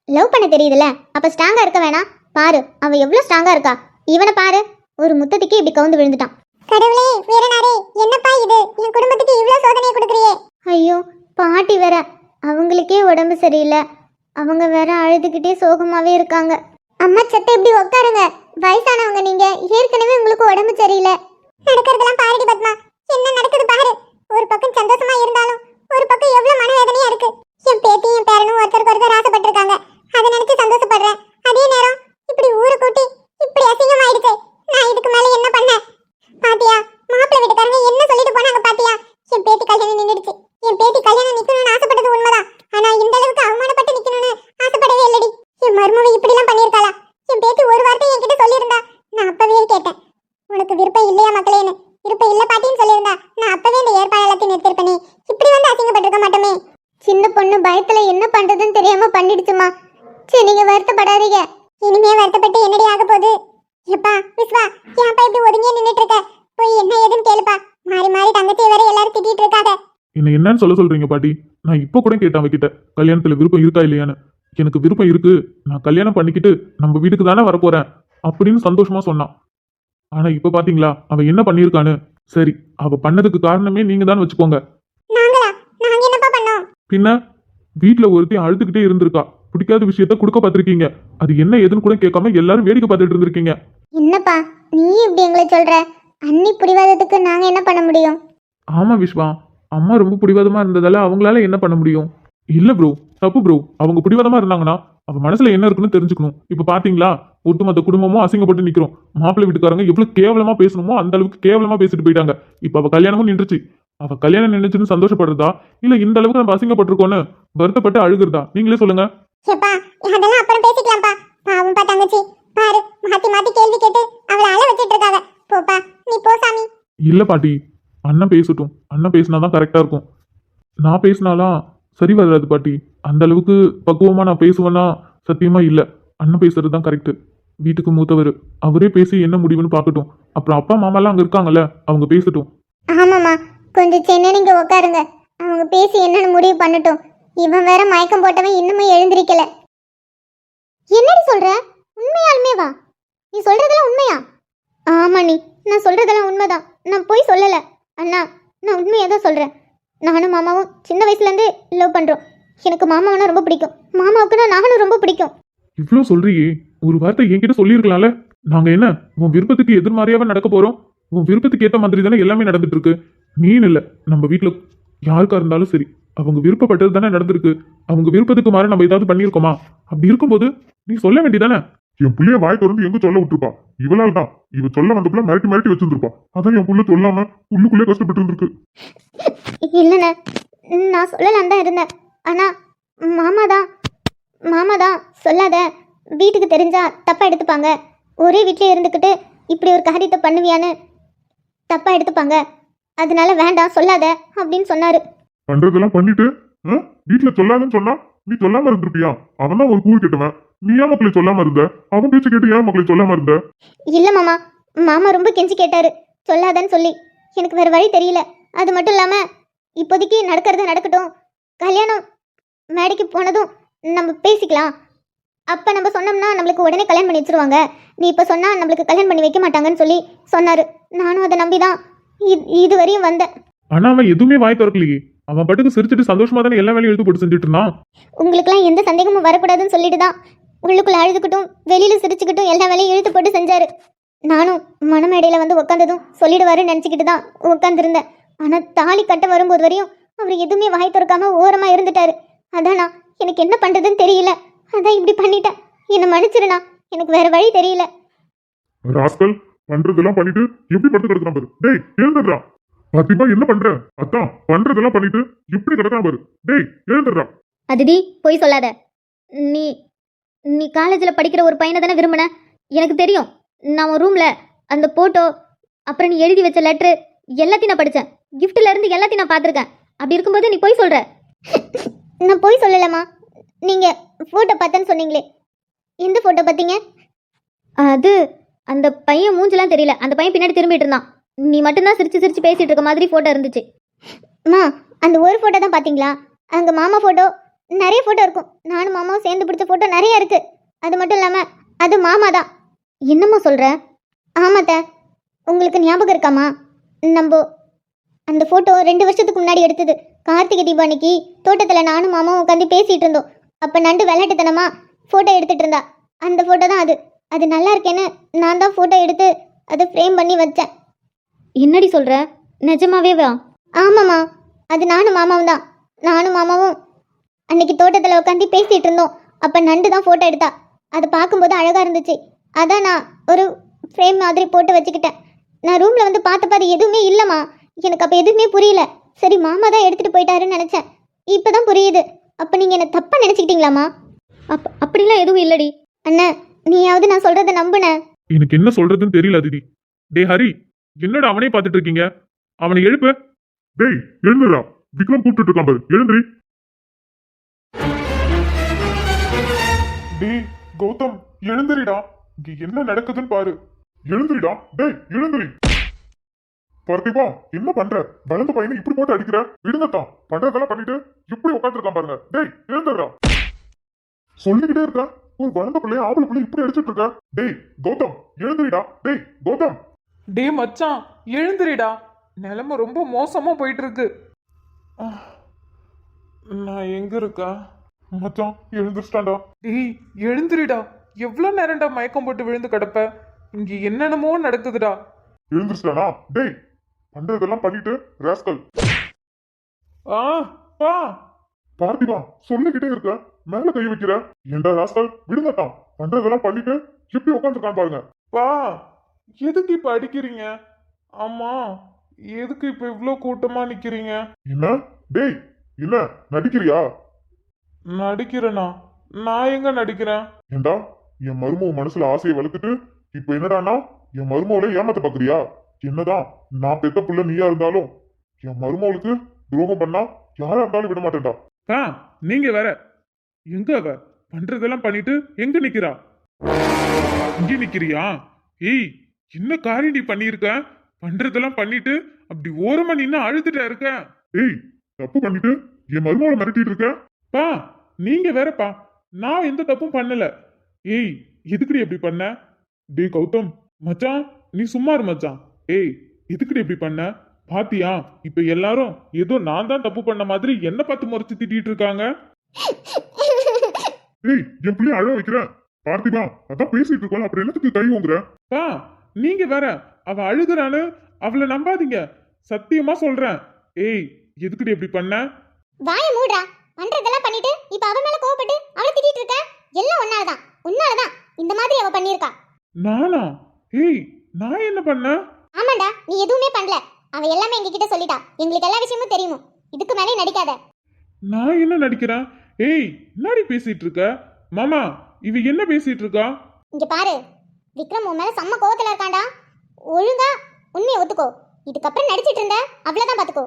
லவ் பண்ண தெரியுதுல்ல, அப்போ ஸ்ட்ராங்காக இருக்க வேணாம்? பாரு அவன் எவ்வளோ ஸ்ட்ராங்காக இருக்கா. இவனை பாரு, ஒரு முத்தத்துக்கே இப்படி கவுந்து விழுந்துட்டான். கடவுளே வீரனாரே, என்னப்பா இது? என் குடும்பத்துக்கு இவ்வளோ சோதனை கொடுக்குறியே. ஐயோ பாட்டி வேற, அவங்களுக்கே உடம்பு சரியில்லை. அவங்க வேற அழுதுகிட்டே சோகமாவே இருக்காங்க. அம்மா சத்த இப்படி உட்காருங்க. வயசானவங்க நீங்க, ஏற்கனவே உங்களுக்கு உடம்பு சரியில்லை. நடக்கிறதெல்லாம் பாருடி பத்மா, என்ன நடக்குது பாரு. ஒரு பக்கம் சந்தோஷமா இருந்தாலும் ஒரு பக்கம் எவ்வளவு மனவேதனையா இருக்கு. என் பேத்தியும் என் பேரனும் ஒருத்தருக்கு ஒருத்தர் ஆசைப்பட்டிருக்காங்க. அதை நினைச்சு சந்தோஷப்படுறேன். அதே நேரம் இப்படி ஊரை கூட்டி இப்படி அசிங்கமாயிடுச்சு. நான் இதுக்கு மேல என்ன பண்ண? பாத்தியா மாப்பிள்ளை வீட்டுக்காரங்க என்ன சொல்லிட்டு போனாங்க பாத்தியா? என் பேத்தி கல்யாணம் நின்றுடுச்சு. என் பேத்தி கல்யாணம் நிக்கணும்னு ஆசைப்பட்டது உண்மைதான். ஆனா இந்த அளவுக்கு அவமானப்பட்டு நிக்கணும்னு ஆசைப்படவே இல்லடி. என் மருமவை இப்படி எல்லாம் பண்ணிருக்காளா? என் பேத்தி ஒரு வார்த்தை என்கிட்ட சொல்லியிருந்தா நான் அப்பவே கேட்டேன், உனக்கு விருப்பம் இல்லையா மக்களேன்னு. விருப்பம் இல்ல பாட்டின்னு சொல்லியிருந்தா நான் அப்பவே இந்த ஏற்பாடு எல்லாத்தையும் நிறுத்திருப்பேனே. இப்படி வந்து அசிங்கப்பட்டிருக்க மாட்டோமே. சின்ன பொண்ணு பயத்துல என்ன பண்றதுன்னு தெரியாம பண்ணிடுச்சுமா. சரி நீங்க வருத்தப்படாதீங்க. இனிமே வருத்தப்பட்டு என்னடி ஆக போகுது? எப்பா விஸ்வா, ஏன்ப்பா இப்படி ஒதுங்கியே நின்னுட்டு இருக்க? போய் என்ன ஏதுன்னு கேளுப்பா. மாறி மாறி தங்கச்சி வேற எல்லாரும் திட்டிட்டு இருக்காங்க. என்ன என்னன்னு சொல்றீங்க பாட்டி? நான் இப்போ கூட கேட்டேன் அவகிட்ட, கல்யாணத்தில் விருப்பம் இருக்கா இல்லையான்னு. எனக்கு விருப்பம் இருக்கு, நான் கல்யாணம் பண்ணிக்கிட்டு நம்ம வீட்டுக்கு தானே வரப்போறேன் அப்படின்னு சந்தோஷமா சொன்னான். ஆனா இப்ப பாத்தீங்களா அவ என்ன பண்ணிருக்கான்னு. சரி, அவ பண்ணதுக்கு காரணமே நீங்க தான் வச்சுக்கோங்க. நாங்களா? நாங்க என்னப்பா பண்ணோம்? பின்ன வீட்டுல ஒருத்தையும் அழுதுகிட்டே இருந்திருக்கா. பிடிக்காத விஷயத்த கொடுக்க பார்த்திருக்கீங்க. அது என்ன ஏதுன்னு கூட கேட்காம எல்லாரும் வேடிக்கை பார்த்துட்டு இருந்திருக்கீங்க. என்னப்பா நீ இப்படி எங்களை சொல்ற? அண்ணி பிடிவாதத்துக்கு நாங்க என்ன பண்ண முடியும்? ஆமா விஸ்வா, அம்மா ரொம்ப பிடிவாதமா இருந்ததால அவங்களால என்ன பண்ண முடியும்? இல்ல ப்ரோ, தப்பு ப்ரோ. அவங்க பிடிவாதமா இருந்தாங்கன்னா அவ மனசுல என்ன இருக்குன்னு தெரிஞ்சுக்கணும். இப்ப பாத்தீங்களா, ஒட்டுமொத்த குடும்பமும் அசிங்கப்பட்டு நிக்கிறோம். மாப்பிள்ளை வீட்டுக்காரங்க எவ்வளவு கேவலமா பேசணுமோ அந்த அளவுக்கு கேவலமா பேசிட்டு போயிட்டாங்க. இப்ப அவ கல்யாணமும் நின்றுச்சு. அவ கல்யாணம் நின்றுச்சுன்னு சந்தோஷப்படுறதா இல்ல இந்த அளவுக்கு நம்ம அசிங்கப்பட்டிருக்கோன்னு வருத்தப்பட்டு அழுகுறதா? நீங்களே சொல்லுங்க. ஏப்பா அதெல்லாம் அப்புறம் பேசிக்கலாம்ப்பா. பாவம்பா தங்கச்சி, பாரு மாத்தி மாத்தி கேள்வி கேட்டு அவளை அழ வச்சிட்டு இருக்காங்க. போப்பா நீ போ சாமி. இல்ல பாட்டி, அண்ணன் பேசட்டும். அண்ணன் பேசினாதான் கரெக்டா இருக்கும். நான் பேசினாலாம் சரி வராது பாட்டி. அந்த அளவுக்கு பக்குவமா நான் பேசுவேன்னா சத்தியமா இல்ல. அண்ணன் பேசுறது தான் கரெக்ட். வீட்டுக்கு மூத்தவர், அவரே பேசி என்ன முடிவுன்னு பார்க்கட்டும். அப்புறம் அப்பா மாமாலாம் அங்க இருக்காங்கல்ல, அவங்க பேசட்டும். ஆமாம்மா, கொஞ்சம் சென்னை நீங்க உட்காருங்க. அவங்க பேசி என்னன்னு முடிவு பண்ணட்டும். இவன் வேற மயக்கம் போட்டவன் இன்னுமே எழுந்திருக்கல. என்னடி சொல்ற? உண்மையாலுமே வா? நீ சொல்றதெல்லாம் உண்மையா? ஆமா நீ, நான் சொல்றதெல்லாம் உண்மைதான். நான் போய் சொல்லல. அண்ணா நான் உண்மையாக தான் சொல்றேன். நானும் மாமாவும் சின்ன வயசுல இருந்தே லவ் பண்றோம். எனக்கு மாமாவுனா ரொம்ப பிடிக்கும். மாமாவுக்குன்னா நானும் ரொம்ப பிடிக்கும். இவ்வளோ சொல்றியே, ஒரு வார்த்தை என்கிட்ட சொல்லியிருக்கலாம்ல. நாங்க என்ன உன் விருப்பத்துக்கு எதிர்மாறியாவே நடக்க போறோம்? உன் விருப்பத்துக்கு ஏற்ற மாதிரி தானே எல்லாமே நடந்துட்டு இருக்கு. நீன்னு இல்லை, நம்ம வீட்டுல யாருக்கா இருந்தாலும் சரி, அவங்க விருப்பப்பட்டது தானே நடந்திருக்கு. அவங்க விருப்பத்துக்கு மாற நம்ம ஏதாவது பண்ணியிருக்கோமா? அப்படி இருக்கும்போது நீ சொல்ல வேண்டியதானே. என் புள்ளைய வாய் திறந்து எங்க சொல்ல விட்டுருப்பா. இவளால் தான். இவ சொல்ல வந்தப்பல மிரட்டி மிரட்டி வச்சிருந்துருப்பா. அதான் என் புள்ள சொல்லாம உள்ளுக்குள்ளே கஷ்டப்பட்டு இருந்திருக்கு. இல்லைண்ணே, நான் சொல்லலான் தான் இருந்தேன். ஆனா மாமா தான் சொல்லாத, வீட்டுக்கு தெரிஞ்சா தப்பா எடுத்துப்பாங்க. ஒரே வீட்டிலே இருந்துக்கிட்டு இப்படி ஒரு காரியத்தை பண்ணுவியான்னு தப்பா எடுத்துப்பாங்க. அதனால வேண்டாம் சொல்லாத அப்படின்னு சொன்னாரு. பண்றதெல்லாம் பண்ணிட்டு வீட்டுல சொல்லாதுன்னு சொன்னா நீ சொல்லாம இருந்திருப்பியா? அவன் தான் ஒரு கூழ் கேட்டவன். நீ ஏன் மக்களை சொல்லாம இருந்த? அவன் பேச்சு கேட்டு ஏன் மக்களை சொல்லாம இருந்த? இல்ல மாமா ரொம்ப கெஞ்சி கேட்டாரு சொல்லாதன்னு சொல்லி. எனக்கு வேற வழி தெரியல. அது மட்டும் இல்லாம இப்போதைக்கு நடக்கிறது நடக்கட்டும், கல்யாணம் மேடைக்கு போனதும் நம்ம பேசிக்கலாம். அப்ப நம்ம சொன்னோம்னா நம்மளுக்கு உடனே கல்யாணம் பண்ணி வச்சிருவாங்க. நீ இப்ப சொன்னா நம்மளுக்கு கல்யாணம் பண்ணி வைக்க மாட்டாங்கன்னு சொல்லி சொன்னாரு. நானும் அதை நம்பிதான் இதுவரையும் வந்தேன். ஆனா அவன் எதுவுமே வாய் திறக்கலையே. அவன் பாட்டுக்கு சிரிச்சுட்டு சந்தோஷமா தானே எல்லா வேலையும் எழுத்து போட்டு செஞ்சுட்டு இருந்தான். உங்களுக்குலாம் எந்த சந்தேகமும் வரக்கூடாதுன்னு சொல்லிட்டு தான் உள்ளுக்குள்ள அழுதுகிட்டும் வெளியில சிரிச்சுக்கிட்டும் எல்லா வேலையும் இழுத்து போட்டு செஞ்சாரு. நானும் மனமேடையில வந்து உட்காந்ததும் சொல்லிடுவாருன்னு நினச்சிக்கிட்டு தான் உட்காந்துருந்தேன். ஆனா தாலி கட்ட வரும்போது வரையும் அவர் எதுவுமே வாய் திறக்காம ஓரமா இருந்துட்டாரு. அதானா எனக்கு என்ன பண்றதுன்னு தெரியல. அதான் இப்படி பண்ணிட்டேன். என்னை மன்னிச்சிருண்ணா, எனக்கு வேற வழி தெரியல. ராஸ்கல் பண்றதெல்லாம் பண்ணிட்டு எப்படி படுத்து கிடக்குறான் பாரு. டேய் எழுந்துடுறா. பாத்திமா என்ன பண்ற? அதான் பண்றதெல்லாம் பண்ணிட்டு எப்படி கிடக்குறான் பாரு. டேய் எழுந்துடுறா. அதிதி போய் சொல்லாத. நீ நீ காலேஜில் படிக்கிற ஒரு பையனை தானே விரும்பின. எனக்கு தெரியும். நான் உன் ரூம்ல அந்த போட்டோ, அப்புறம் நீ எழுதி வச்ச லெட்ரு எல்லாத்தையும் நான் படித்தேன். கிஃப்ட்ல இருந்து எல்லாத்தையும் நான் பார்த்துருக்கேன். அப்படி இருக்கும்போது நீ போய் சொல்ற? நான் போய் சொல்லலம்மா. நீங்க போட்டோ பார்த்தேன்னு சொன்னீங்களே, எந்த போட்டோ பார்த்தீங்க? அது அந்த பையன் மூஞ்செல்லாம் தெரியல, அந்த பையன் பின்னாடி திரும்பிட்டு இருந்தான். நீ மட்டும்தான் சிரிச்சு சிரிச்சு பேசிட்டு இருக்க மாதிரி போட்டோ இருந்துச்சு. அம்மா, அந்த ஒரு போட்டோ தான் பார்த்தீங்களா? அங்கே மாமா போட்டோ நிறைய போட்டோ இருக்கும். நானும் மாமாவும் சேர்ந்து பிடிச்ச போட்டோ நிறைய இருக்கு. அது மட்டும் இல்லாமல் அது மாமா தான். என்னம்மா சொல்ற? ஆமாத்த, உங்களுக்கு ஞாபகம் இருக்காமா? நம்ம அந்த ஃபோட்டோ 2 வருஷத்துக்கு முன்னாடி எடுத்தது. கார்த்திகை தீபாவளிக்கு தோட்டத்தில் நானும் மாமாவும் உட்காந்து பேசிகிட்டு இருந்தோம். அப்போ நண்டு விளையாட்டுத்தனமாக ஃபோட்டோ எடுத்துகிட்டு இருந்தா. அந்த ஃபோட்டோ தான் அது. அது நல்லா இருக்கேன்னு நான் தான் ஃபோட்டோ எடுத்து அதை ஃப்ரேம் பண்ணி வச்சேன். என்னடி சொல்கிற? நிஜமாவே வா? ஆமாம்மா, அது நானும் மாமாவும் தான். நானும் மாமாவும் அன்னைக்கு தோட்டத்தில் உட்காந்து பேசிகிட்டு இருந்தோம். அப்போ நண்டு தான் ஃபோட்டோ எடுத்தா. அதை பார்க்கும்போது அழகாக இருந்துச்சு. அதான் நான் ஒரு ஃப்ரேம் மாதிரி போட்டு வச்சுக்கிட்டேன். நான் ரூமில் வந்து பார்த்தப்ப அது எதுவுமே இல்லைம்மா. எனக்கு அப்போ எதுவுமே புரியல. சரி, மாமா தான் எடுத்துகிட்டு போயிட்டாருன்னு நினச்சேன். இப்போ தான் புரியுது. அப்போ நீங்கள் என்ன தப்பாக நினச்சிக்கிட்டீங்களாம்மா? அப்படிலாம் எதுவும் இல்லடி. அண்ணன், நீயாவது நான் சொல்கிறத நம்புன. எனக்கு என்ன சொல்றதுன்னு தெரியல அதிதி. டே ஹரி, என்னடா அவனே பார்த்துட்டு இருக்கீங்க? அவனை எழுப்பு. டேய் எழுந்துடா, விக்ரம் கூப்பிட்டு இருக்கான் பாரு, எழுந்துரி. டேய் கௌதம், எழுந்திரிடா. இங்க என்ன நடக்குதுன்னு பாரு. எழுந்துரிடா, டேய் எழுந்துரி. பார்த்திபா, என்ன பண்ற? வளர்ந்த பையனை இப்படி போட்டு அடிக்கிற? விடுங்கத்தான், பண்றதெல்லாம் பண்ணிட்டு இப்படி உட்காந்துருக்கான் பாருங்க. டேய் எழுந்துடுறா. சொல்லிக்கிட்டே இருக்க, ஒரு வளர்ந்த பிள்ளைய ஆம்பளை பிள்ளை இப்படி அடிச்சிட்டு இருக்க. டேய் கௌதம் எழுந்துரிடா. டேய் கௌதம். டே மச்சான், எழுந்திரிடா. நிலைமை ரொம்ப மோசமா போயிட்டு இருக்கு. நான் எங்க இருக்கா? மச்சான் எழுந்துருச்சான்டா. டேய் எழுந்திரிடா. எவ்வளோ நேரம்டா மயக்கம் போட்டு விழுந்து கிடப்ப? இங்க என்னென்னமோ நடக்குதுடா. எழுந்துருச்சானா? டேய் பண்றதெல்லாம் பண்ணிட்டு ராஸ்கல். ஆ பா. பார்த்திபா, சொல்லிக்கிட்டே இருக்க, மேல கை வைக்கிற. ஏண்டா ராஸ்கல், விடுங்கத்தான், பண்றதெல்லாம் பண்ணிட்டு இப்படி உட்காந்துருக்கான் பாருங்க. பா, எதுக்கு இப்ப அடிக்கிறீங்க? ஆமா, எதுக்கு இப்ப இவ்ளோ கூட்டமா நிக்கிறீங்க? என்ன? டேய் என்ன நடிக்கிறியா? நடிக்கிறேனா? நான் எங்க நடிக்கிறேன்? ஏண்டா என் மருமக மனசுல ஆசையை வளர்த்துட்டு இப்ப என்னடானா என் மருமகளை ஏமாத்த பாக்குறியா? என்னதான் நான் பெத்த புள்ள நீயா இருந்தாலும் என் மருமகளுக்கு துரோகம் பண்ணா யாரா இருந்தாலும் விட மாட்டேன்டா. ஆ, நீங்க வேற. எங்க அவ பண்றதெல்லாம் பண்ணிட்டு எங்க நிக்கிறா? இங்க நிக்கிறியா? ஏய், என்ன காரியம் நீ பண்ணிருக்க? பண்றதெல்லாம் பண்ணிட்டு அப்படி ஓரமா நின்னு அழுதுட்டா இருக்க. டேய் தப்பு பண்ணிட்டு என் மருமகளை மிரட்டிட்டு இருக்க. பா, நீங்க வேறப்பா. நான் எந்த தப்பும் பண்ணல. ஏய், எதுக்குடி எப்படி பண்ண? டேய் கௌதம், மச்சான் நீ சும்மா இரு மச்சான். ஏய், எதுக்குடி எப்படி பண்ண? பாத்தியா, இப்ப எல்லாரும் ஏதோ நான் தான் தப்பு பண்ண மாதிரி என்ன பார்த்து முறைச்சு திட்டிட்டு இருக்காங்க. டேய் என் பிள்ளைய அழ வைக்கிற. பார்த்திபா, அதான் பேசிட்டு இருக்கோம், அப்புறம் என்னத்துக்கு கை ஓங்குற? பா, நீங்க வேற. அவ அழுகுறான்னு அவளை நம்பாதீங்க. சத்தியமா சொல்றேன். ஏய், எதுக்குடி எப்படி பண்ண? வாயை மூடுறா. பண்றதெல்லாம் பண்ணிட்டு இப்ப அவ மேல கோவப்பட்டு அவளை திட்டிட்டு இருக்க. எல்லாம் உன்னாலதான் இந்த மாதிரி அவ பண்ணிருக்கா. நானா? ஏய், நான் என்ன பண்ண? ஆமாண்டா, நீ எதுவுமே பண்ணல. அவ எல்லாமே எங்ககிட்ட சொல்லிட்டா. எங்களுக்கு எல்லா விஷயமும் தெரியும். இதுக்கு மேலே நடிக்காத. நான் என்ன நடிக்கிறேன்? ஏய், என்னடி பேசிட்டு இருக்க? மாமா, இவ என்ன பேசிட்டு இருக்கா? இங்க பாரு, விக்ரம் உன் மேல செம்ம கோவத்துல இருக்காண்டா. ஒழுங்கா உண்மையை ஒத்துக்கோ. இதுக்கப்புறம் நடிச்சிட்டு இருந்த அவ்வளவுதான் பாத்துக்கோ.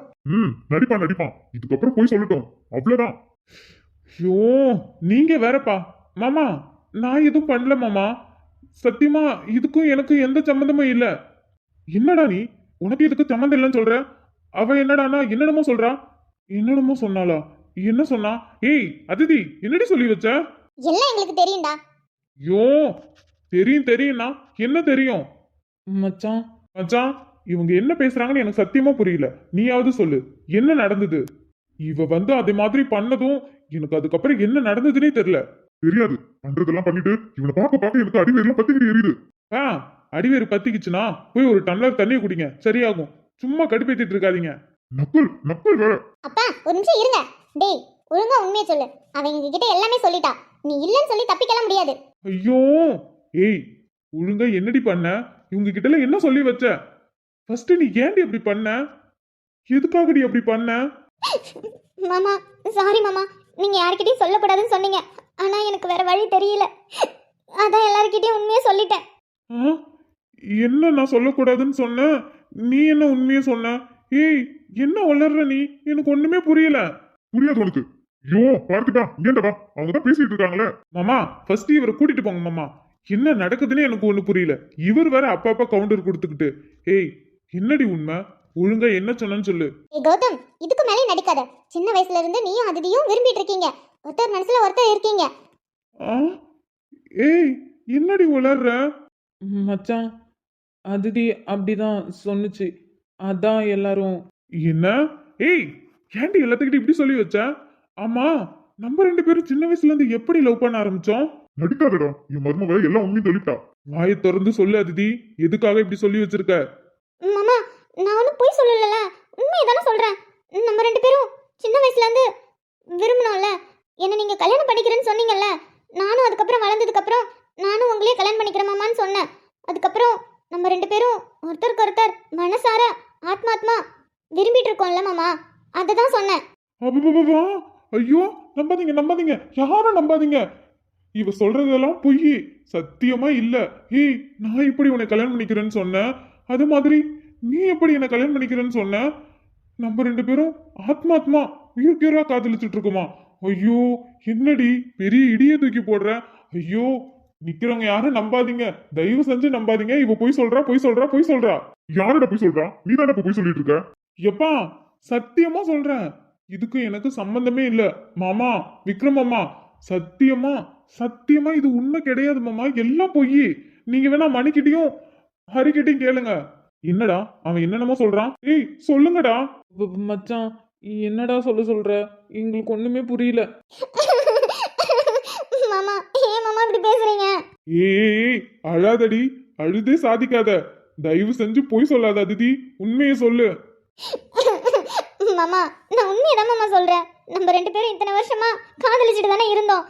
நடிப்பான். இதுக்கப்புறம் போய் சொல்லட்டும், அவ்வளவுதான். ஐயோ, நீங்க வேறப்பா. மாமா, நான் எதுவும் பண்ணல மாமா. சத்தியமா இதுக்கும் எனக்கு எந்த சம்மந்தமும் இல்ல. என்னடா நீ, உனக்கு இதுக்கு சம்மந்தம் இல்லைன்னு சொல்ற? அவ என்னடானா என்னென்னமோ சொல்றா. என்னென்னமோ சொன்னாளா? என்ன சொன்னா? ஏய் அதிதி, என்னடி சொல்லி வச்ச? எல்லாம் எங்களுக்கு தெரியும்டா. ஐயோ, தெரியும்னா என்ன தெரியும்? மச்சான், மச்சான், இவங்க என்ன பேசுறாங்கன்னு எனக்கு சத்தியமா புரியல. நீயாவது சொல்லு, என்ன நடந்தது? இவ வந்து அதே மாதிரி பண்ணதும் எனக்கு அதுக்கப்புறம் என்ன நடந்ததுன்னே தெரியல. தெரியாது, பண்றதெல்லாம் பண்ணிட்டு இவனை பார்க்க எனக்கு அடிவேர்லாம் பத்திக்கிட்டு எரியுது. ஆ, அடிவேறு பத்திக்குச்சுன்னா போய் ஒரு டம்ளர் தண்ணியை குடிங்க, சரியாகும். சும்மா கடுப்பேத்திட்டு இருக்காதீங்க. நக்கல் வேற. அப்பா ஒரு நிமிஷம் இருங்க. டேய், ஒழுங்கா உண்மையை சொல்லு. அவன் எங்ககிட்ட எல்லாமே சொல்லிட்டா. நீ இல்லன்னு சொல்லி தப்பிக்கலாம் முடியாது. ஐயோ, ஏய், ஒழுங்கா என்னடி பண்ண? இவங்க கிட்ட என்ன சொல்லி வச்ச? ஃபர்ஸ்ட் நீ ஏன்டி அப்படி பண்ண? எதுக்காகடி அப்படி பண்ண? மாமா, சாரி மாமா. நீங்க யார்கிட்டயும் சொல்லக்கூடாதுன்னு சொன்னீங்க. ஆனா எனக்கு வேற வழி தெரியல. அதான் எல்லார்கிட்டயும் உண்மையை சொல்லிட்டேன். ஆ? என்ன நான் சொல்லக்கூடாதுன்னு சொன்னேன், நீ என்ன உண்மையை சொன்ன? ஏய், என்ன வளர்ற நீ? எனக்கு ஒண்ணுமே புரியல. புரியாது உனக்கு? ஐயோ பார்த்துட்டா இங்கேண்டா வா, அவங்க தான் பேசிட்டு இருக்காங்களே. மாமா, ஃபர்ஸ்ட் இவரை கூட்டிட்டு போங்க மாமா. என்ன நடக்குதுன்னு எனக்கு ஒண்ணு புரியல. இவர் வேற அப்பா கவுண்டர் கொடுத்துக்கிட்டு. ஏய், என்னடி உண்மை? ஒழுங்கா என்ன சொன்னேன்னு சொல்லு. ஏய் கௌதம், இதுக்கு மேலே நடிக்காத. சின்ன வயசுல இருந்து நீயும் அதிதியும் விரும்பிட்டு இருக்கீங்க. ஒருத்தர் மனசுல ஒருத்தர் இருக்கீங்க. ஆ? ஏய், என்னடி வளர்ற? மச்சான், அதிதி அப்படிதான் சொன்னுச்சு. அதான் எல்லாரும். என்ன? ஏய், ஏன்டி எல்லாத்துக்கிட்ட இப்படி சொல்லி வச்ச? ஆமா, நம்ம ரெண்டு பேரும் சின்ன வயசுல இருந்து எப்படி லவ் பண்ண ஆரம்பிச்சோம்? நடிக்காதடா, என் மருமக எல்லாம் உண்மையும் சொல்லிட்டா. வாயை திறந்து சொல்லு அதிதி, எதுக்காக இப்படி சொல்லி வச்சிருக்க? மாமா, நான் ஒன்றும் பொய் சொல்லல, உண்மையை தானே சொல்றேன். நம்ம ரெண்டு பேரும் சின்ன வயசுல இருந்து விரும்பினோம்ல. என்ன நீங்க கல்யாணம் பண்ணிக்கிறேன்னு சொன்னீங்கல்ல. நானும் அதுக்கப்புறம் வளர்ந்ததுக்கு அப்புறம் நானும் உங்களையே கல்யாணம் பண்ணிக்கிறேன் மாமான்னு சொன்னேன். அதுக்கப்புறம் நம்ம ரெண்டு பேரும் ஒருத்தருக்கு ஒருத்தர் மனசார ஆத்மாத்மா விரும்பிட்டு இருக்கோம்ல மாமா, அதை தான் சொன்னேன். அப்பா, ஐயோ, நம்பாதீங்க நம்பாதீங்க, யாரும் நம்பாதீங்க. இவ சொல்றதெல்லாம் பொய், சத்தியமா இல்ல. ஏய், நான் இப்படி உன்னை கல்யாணம் பண்ணிக்கிறேன்னு சொன்னேன், அது மாதிரி நீ எப்படி என்ன கல்யாணம் பண்ணிக்கிறேன்னு சொன்ன? நம்ம ரெண்டு பேரும் ஆத்மாத்மா உயிர்கீரா காதலிச்சுட்டு இருக்கோமா? ஐயோ, என்னடி பெரிய இடியை தூக்கி போடுற? ஐயோ, நிக்கிறவங்க யாரும் நம்பாதீங்க, தயவு செஞ்சு நம்பாதீங்க. இவ பொய் சொல்றா பொய் சொல்றா பொய் சொல்றா. யாரோட போய் சொல்றா? நீ தானே போய் சொல்லிட்டு இருக்க. எப்பா, சத்தியமா சொல்றேன், இதுக்கு எனக்கு சம்பந்தமே இல்ல மாமா. விக்ரம் மாமா, சத்தியமா சத்தியமா இது உண்மை கிடையாது மாமா, எல்லாம் பொய். நீங்க வேணா மணிக்கிட்டையும் ஹரிக்கிட்டையும் கேளுங்க. என்னடா அவன் என்னென்னமோ சொல்றான்? ஏய், சொல்லுங்கடா. மச்சான், என்னடா சொல்ற? எங்களுக்கு ஒண்ணுமே புரியல. மாமா, ஏன் மாமா இப்படி பேசுறீங்க? ஏய், அழாதடி, அழுதே சாதிக்காத. தயவு செஞ்சு பொய் சொல்லாத அதிதி, உண்மையை சொல்லு. மாமா, நான் உண்மையை தான் மாமா சொல்றேன். நம்ம ரெண்டு பேரும் இத்தனை வருஷமா காதலிச்சுட்டு தானே இருந்தோம்.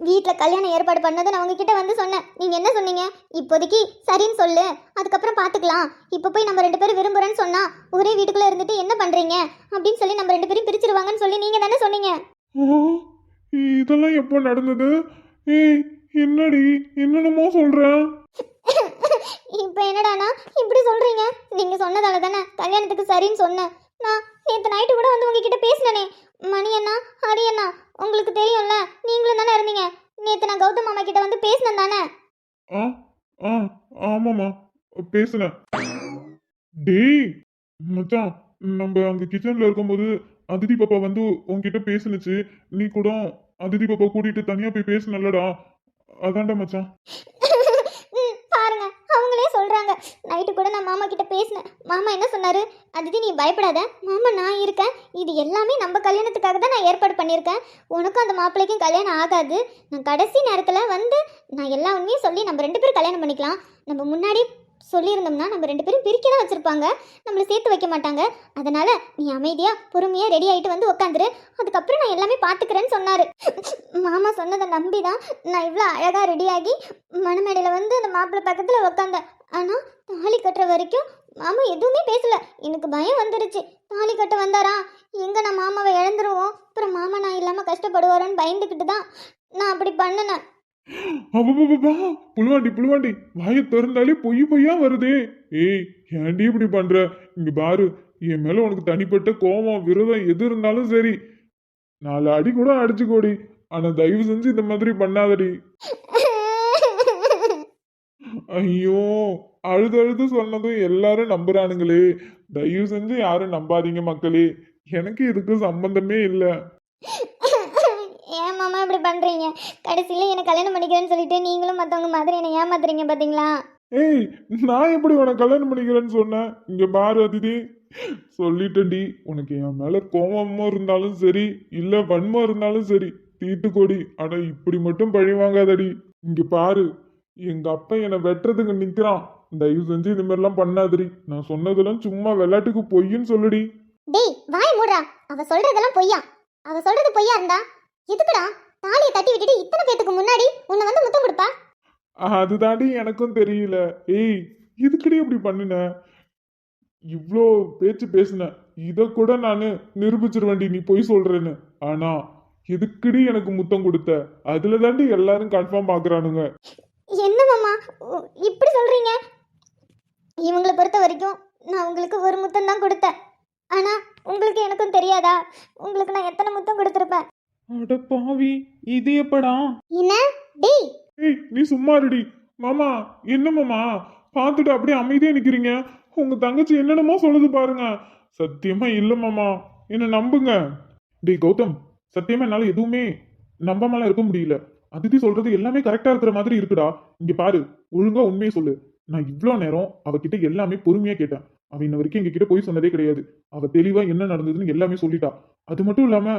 வீட்டில் கல்யாணம் ஏற்பாடு பண்ணதை நான் உங்ககிட்ட வந்து சொன்னேன். நீங்கள் என்ன சொன்னீங்க? இப்போதைக்கு சரின்னு சொல்லு, அதுக்கப்புறம் பார்த்துக்கலாம். இப்போ போய் நம்ம ரெண்டு பேரும் விரும்புகிறேன்னு சொன்னால் ஒரே வீட்டுக்குள்ளே இருந்துட்டு என்ன பண்ணுறீங்க அப்படின்னு சொல்லி நம்ம ரெண்டு பேரும் பிரிச்சிருவாங்கன்னு சொல்லி நீங்கள் தானே சொன்னீங்க. ஆ, இதெல்லாம் எப்போ நடந்தது? ஏய், என்னடி என்னென்னமோ சொல்ற? இப்போ என்னடானா இப்படி சொல்கிறீங்க? நீங்கள் சொன்னதால தானே கல்யாணத்துக்கு சரின்னு சொன்னேன். நான் நேற்று நைட்டு கூட வந்து உங்ககிட்ட பேசினேனே. மணி அண்ணா, ஹரி அண்ணா, உங்களுக்கு தெரியும்ல, நீங்களும் தானே இருந்தீங்க. நேற்று நான் கௌதம் மாமா கிட்ட வந்து பேசினேன் தானே. ஆ ஆ ஆமாம்மா, பேசுனேன். டேய் மச்சான், நம்ம அங்க கிச்சன்ல இருக்கும்போது அதிதி பாப்பா வந்து உன்கிட்ட பேசுனுச்சு. நீ கூட அதிதி பாப்பா கூட்டிட்டு தனியா போய் பேசுனல்லடா, அதான்டா மச்சான். பாருங்க, அவங்களே சொல்றாங்க. நைட்டு கூட நான் மாமா கிட்ட பேசினேன். மாமா என்ன சொன்னாரு? அதிதி, நீ பயப்படாத, மாமா நான் இருக்கேன். இது எல்லாமே நம்ம கல்யாணத்துக்காக தான் நான் ஏற்பாடு பண்ணியிருக்கேன். உனக்கும் அந்த மாப்பிள்ளைக்கும் கல்யாணம் ஆகாது. நான் கடைசி நேரத்தில் வந்து நான் எல்லா உண்மையும் சொல்லி நம்ம ரெண்டு பேரும் கல்யாணம் பண்ணிக்கலாம். நம்ம முன்னாடி சொல்லியிருந்தோம்னா நம்ம ரெண்டு பேரும் பிரிக்க தான் வச்சுருப்பாங்க, நம்மளை சேர்த்து வைக்க மாட்டாங்க. அதனால் நீ அமைதியாக பொறுமையாக ரெடி ஆகிட்டு வந்து உட்காந்துரு, அதுக்கப்புறம் நான் எல்லாமே பார்த்துக்கிறேன்னு சொன்னார். மாமா சொன்னதை நம்பி தான் நான் இவ்வளோ அழகாக ரெடியாகி மணமேடையில் வந்து அந்த மாப்பிள்ளை பக்கத்தில் உட்காந்தேன். ஆனால் தாலி கட்டுற வரைக்கும் மாமா எதுவுமே பேசலை. எனக்கு பயம் வந்துருச்சு. தாலி கட்ட வந்தாரா எங்கே நான் மாமாவை இழந்துருவோம், அப்புறம் மாமா நான் இல்லாமல் கஷ்டப்படுவாரோன்னு பயந்துக்கிட்டு தான் நான் அப்படி பண்ணினேன். அப்பா, புழுவாண்டி, வாயை திறந்தாலே பொய்யா வருதே. ஏய், ஏன்டி இப்படி பண்ற? இங்க பாரு, என் மேல உனக்கு தனிப்பட்ட கோபம் விரோதம் எது இருந்தாலும் சரி, 4 அடி கூட அடிச்சுக்கோடி. ஆனா தயவு செஞ்சு இந்த மாதிரி பண்ணாதடி. ஐயோ, அழுது சொன்னதும் எல்லாரும் நம்புறானுங்களே. தயவு செஞ்சு யாரும் நம்பாதீங்க மக்களே, எனக்கு இதுக்கு சம்பந்தமே இல்லை. ஏன் மாமா இப்படி பண்றீங்க? கடைசியில் என்னை கல்யாணம் பண்ணிக்கிறேன்னு சொல்லிட்டு நீங்களும் மற்றவங்க மாதிரி என்னை ஏமாத்துறீங்க பார்த்தீங்களா? ஏய், நான் எப்படி உனக்கு கல்யாணம் பண்ணிக்கிறேன்னு சொன்னேன்? இங்க பாரு அதிதி, சொல்லிட்டேன்டி, உனக்கு என் மேல கோபமா இருந்தாலும் சரி, இல்ல வன்மம் இருந்தாலும் சரி, தீட்டுக்கோடி. ஆனா இப்படி மட்டும் பழி வாங்காதடி. இங்க பாரு, எங்க அப்பா என்னை வெட்டுறதுக்கு நிக்கிறான். தயவு செஞ்சு இந்த மாதிரிலாம் பண்ணாதடி. நான் சொன்னதெல்லாம் சும்மா விளையாட்டுக்கு பொய்ன்னு சொல்லுடி. டேய் வாய் மூடுறா. அவ சொல்றதெல்லாம் பொய்யா? அவ சொல்றது பொய்யா இருந்தா எதுக்குடா தாலியை தட்டி விட்டுட்டு இத்தனை பேத்துக்கு முன்னாடி உன்னை வந்து முத்தம் கொடுப்பா? அதுதாண்டி எனக்கும் தெரியல. ஏய், எதுக்குடி இப்படி பண்ணுன? இவ்வளோ பேச்சு பேசுன, இத கூட நான் நிரூபிச்சிருவேன்டி நீ பொய் சொல்றேன்னு. ஆனா எதுக்குடி எனக்கு முத்தம் கொடுத்த அதுல தாண்டி எல்லாரும் கன்ஃபார்ம் பாக்குறானுங்க. என்ன மாமா இப்படி சொல்றீங்க? இவங்களை பொறுத்த வரைக்கும் நான் உங்களுக்கு ஒரு முத்தம் தான் கொடுத்தேன். ஆனா உங்களுக்கு எனக்கும் தெரியாதா? உங்களுக்கு நான் எத்தனை முத்தம் கொடுத்துருப்பேன்? அட பாவி, இது எப்படா? என்ன டேய்? ஏய் நீ சும்மா இருடி. மாமா என்ன மாமா பார்த்துட்டு அப்படியே அமைதியா நிக்கிறீங்க? உங்க தங்கச்சி என்னென்னமோ சொல்லுது பாருங்க. சத்தியமா இல்ல மாமா, என்ன நம்புங்க. டேய் கௌதம், சத்தியமா என்னால எதுவுமே நம்பாமலாம் இருக்க முடியல. அதித்தி சொல்றது எல்லாமே கரெக்டா இருக்கிற மாதிரி இருக்குடா. இங்க பாரு, ஒழுங்கா உண்மையை சொல்லு. நான் இவ்வளோ நேரம் அவகிட்ட எல்லாமே பொறுமையா கேட்டேன். அவ இன்ன வரைக்கும் எங்க கிட்ட போய் சொன்னதே கிடையாது. அவ தெளிவா என்ன நடந்ததுன்னு எல்லாமே சொல்லிட்டா. அது மட்டும் இல்லாம